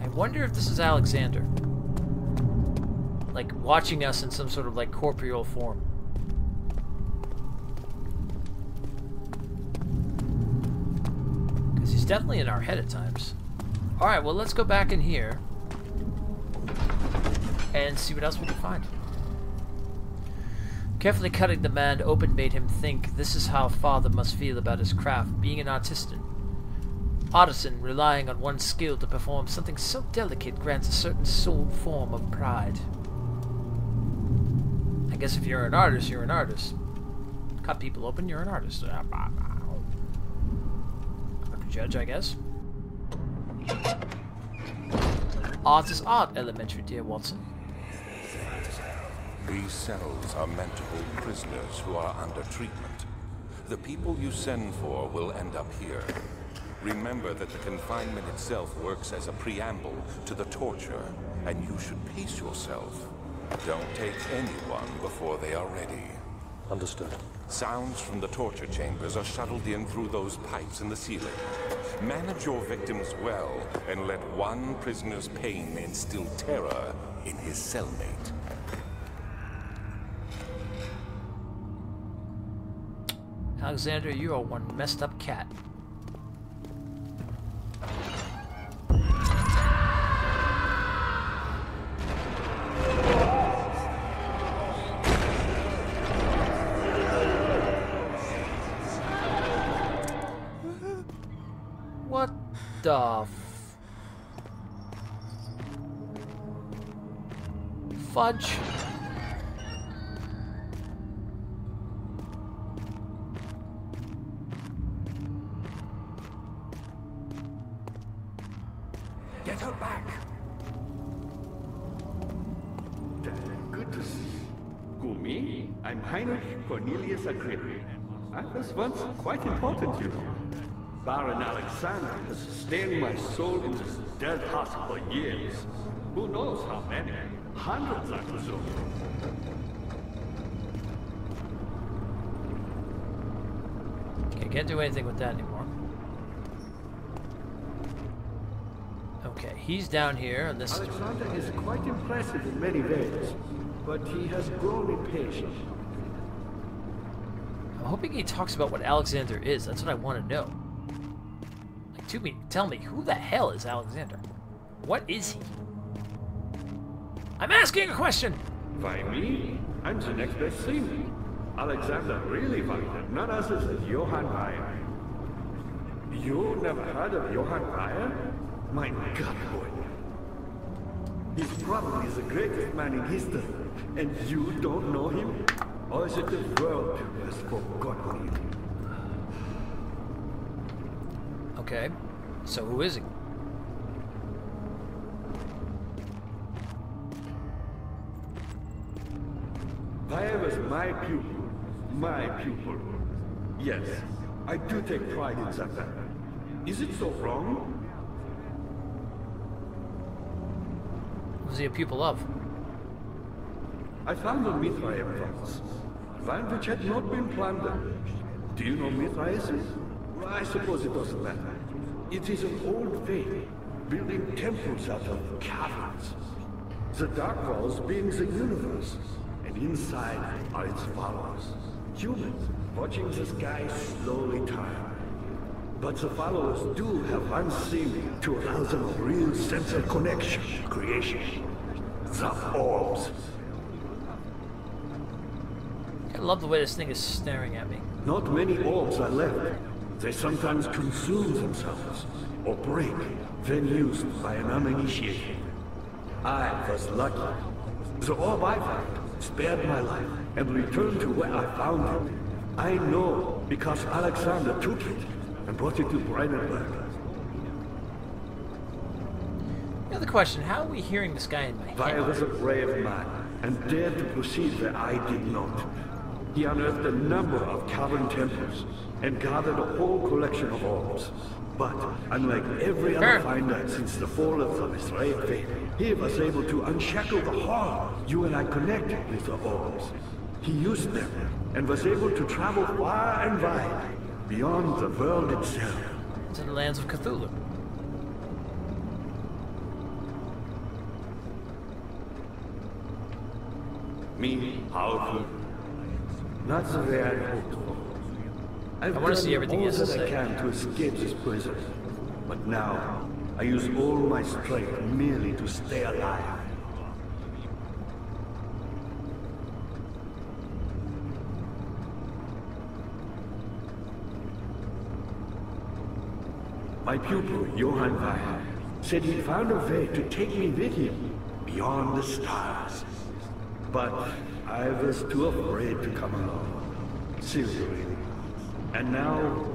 I wonder if this is Alexander. Like, watching us in some sort of, like, corporeal form. Because he's definitely in our head at times. Alright, well, let's go back in here and see what else we can find. Carefully cutting the man open made him think, this is how father must feel about his craft, being an artisan. Artisan, relying on one's skill to perform something so delicate, grants a certain soul form of pride. I guess if you're an artist, you're an artist. Cut people open, you're an artist. I'm a judge, I guess. Art is art, elementary, dear Watson. These cells are meant to hold prisoners who are under treatment. The people you send for will end up here. Remember that the confinement itself works as a preamble to the torture, and you should pace yourself. Don't take anyone before they are ready. Understood. Sounds from the torture chambers are shuttled in through those pipes in the ceiling. Manage your victims well, and let one prisoner's pain instill terror in his cellmate. Alexander, you are one messed up cat. What the fudge? Get her back! Good to see you. Who, me? I'm Heinrich Cornelius Agrippa. I was once quite important, you know. Baron Alexander has sustained my soul in this dead house for years. Who knows how many? Hundreds, I presume. Okay, can't do anything with that anymore. Okay, he's down here, and this Alexander is quite impressive in many ways, but he has grown impatient. I'm hoping he talks about what Alexander is. That's what I want to know. Tell me, who the hell is Alexander? What is he? I'm asking a question! Why me? I'm the next best thing. Alexander really wanted none other than Johann Weyer. You never heard of Johann Weyer? My God, boy. He's probably the greatest man in history, and you don't know him? Or is it the world who has forgotten him? Okay, so who is he? Weyer was my pupil. My pupil. Yes, I do take pride in that. Is it so wrong? Was he a pupil of? I found a Mithraeum once. One which had not been plundered. Do you know Mithraism? Well, I suppose it doesn't matter. It is an old faith, building temples out of caverns. The dark walls being the universe, and inside are its followers. Humans, watching the sky slowly turn. But the followers do have one thing to allow them a real sense of connection, creation. The orbs. I love the way this thing is staring at me. Not many orbs are left. They sometimes consume themselves, or break, when used by an uninitiated. I was lucky. The orb I found spared my life and returned to where I found it. I know because Alexander took it and brought it to Brandenburg. The other question, how are we hearing this guy in my head? Weyer was a brave man and dared to proceed where I did not. He unearthed a number of cavern temples and gathered a whole collection of orbs. But, unlike every other finder since the fall of the Mithraeum faith, he was able to unshackle the horror you and I connected with the orbs. He used them and was able to travel far and wide, beyond the world itself. To the lands of Cthulhu. Me, powerful. Not the way I hoped for. I've I want to see everything he has to done all that I say. can to escape this prison. But now, I use all my strength merely to stay alive. My pupil, Johann Weyer, said he'd found a way to take me with him beyond the stars. But I was too afraid to come along. Silly, really. And now,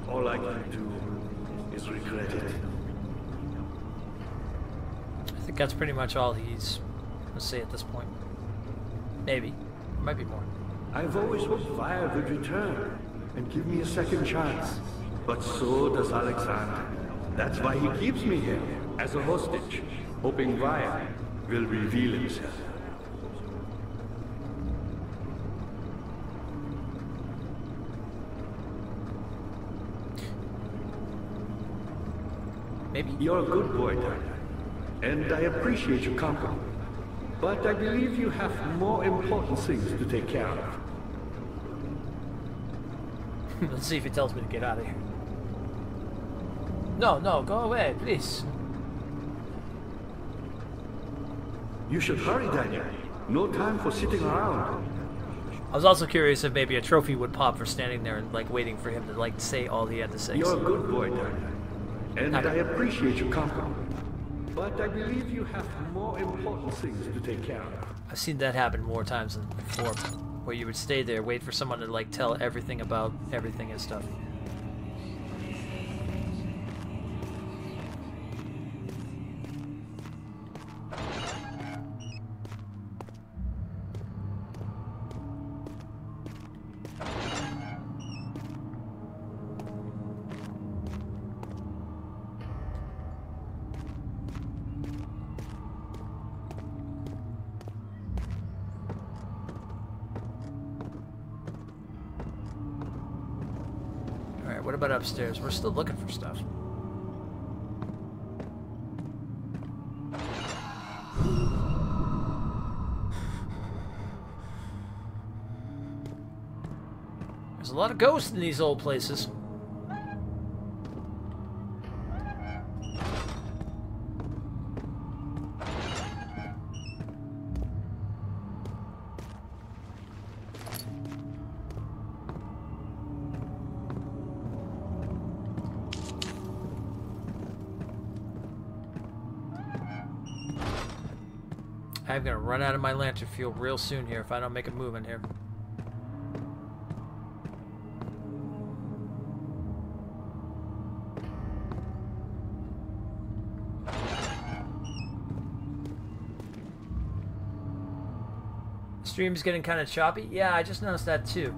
all I can do is regret it. I think that's pretty much all he's going to say at this point. Maybe. Might be more. I've always hoped Weyer would return and give me a second chance. But so does Alexander. That's why he keeps me here, as a hostage, hoping Weyer will reveal himself. maybe? You're a good boy, Daniel, and I appreciate your company. But I believe you have more important things to take care of. Let's see if he tells me to get out of here. No, no, go away, please. You should hurry, Daniel. No time for sitting around. I was also curious if maybe a trophy would pop for standing there and like waiting for him to like say all he had to say. You're a good boy, Daniel, and I appreciate your company. But I believe you have more important things to take care of. I've seen that happen more times than before, where you would stay there, wait for someone to like tell everything about everything and stuff. What about upstairs? We're still looking for stuff. There's a lot of ghosts in these old places. I'm gonna run out of my lantern fuel real soon here if I don't make a move in here. Stream's getting kind of choppy. Yeah, I just noticed that too.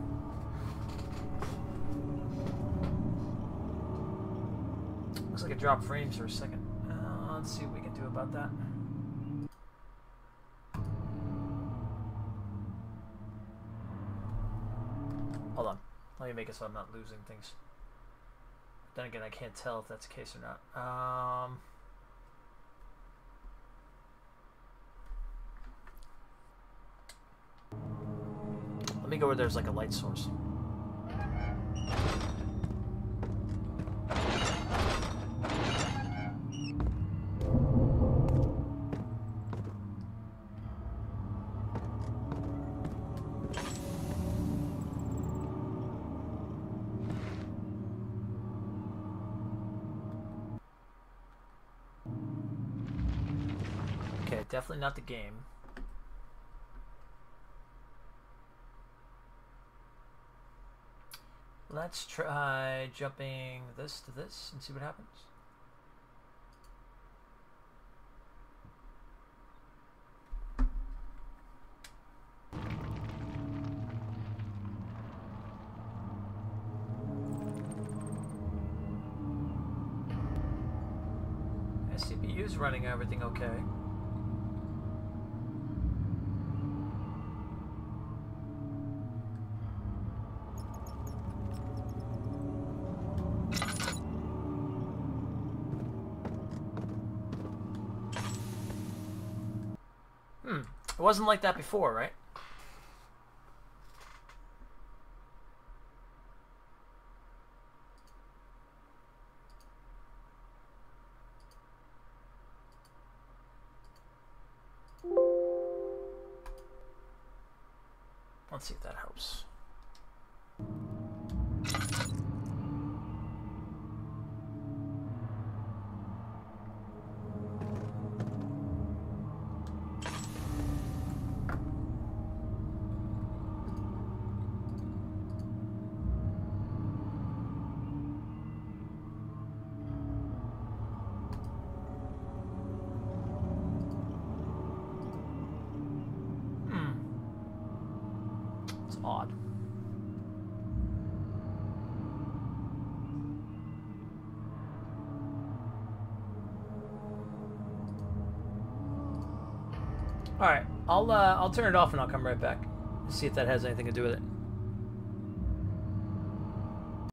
Looks like it dropped frames for a second. Let's see what we can do about that. Hold on. Let me make it so I'm not losing things. Then again, I can't tell if that's the case or not. Let me go where there's like a light source. Okay, definitely not the game. Let's try jumping this to this and see what happens. CPU's running everything okay. It wasn't like that before, right? Let's see if that helps. Odd. All right, I'll turn it off and I'll come right back. See if that has anything to do with it.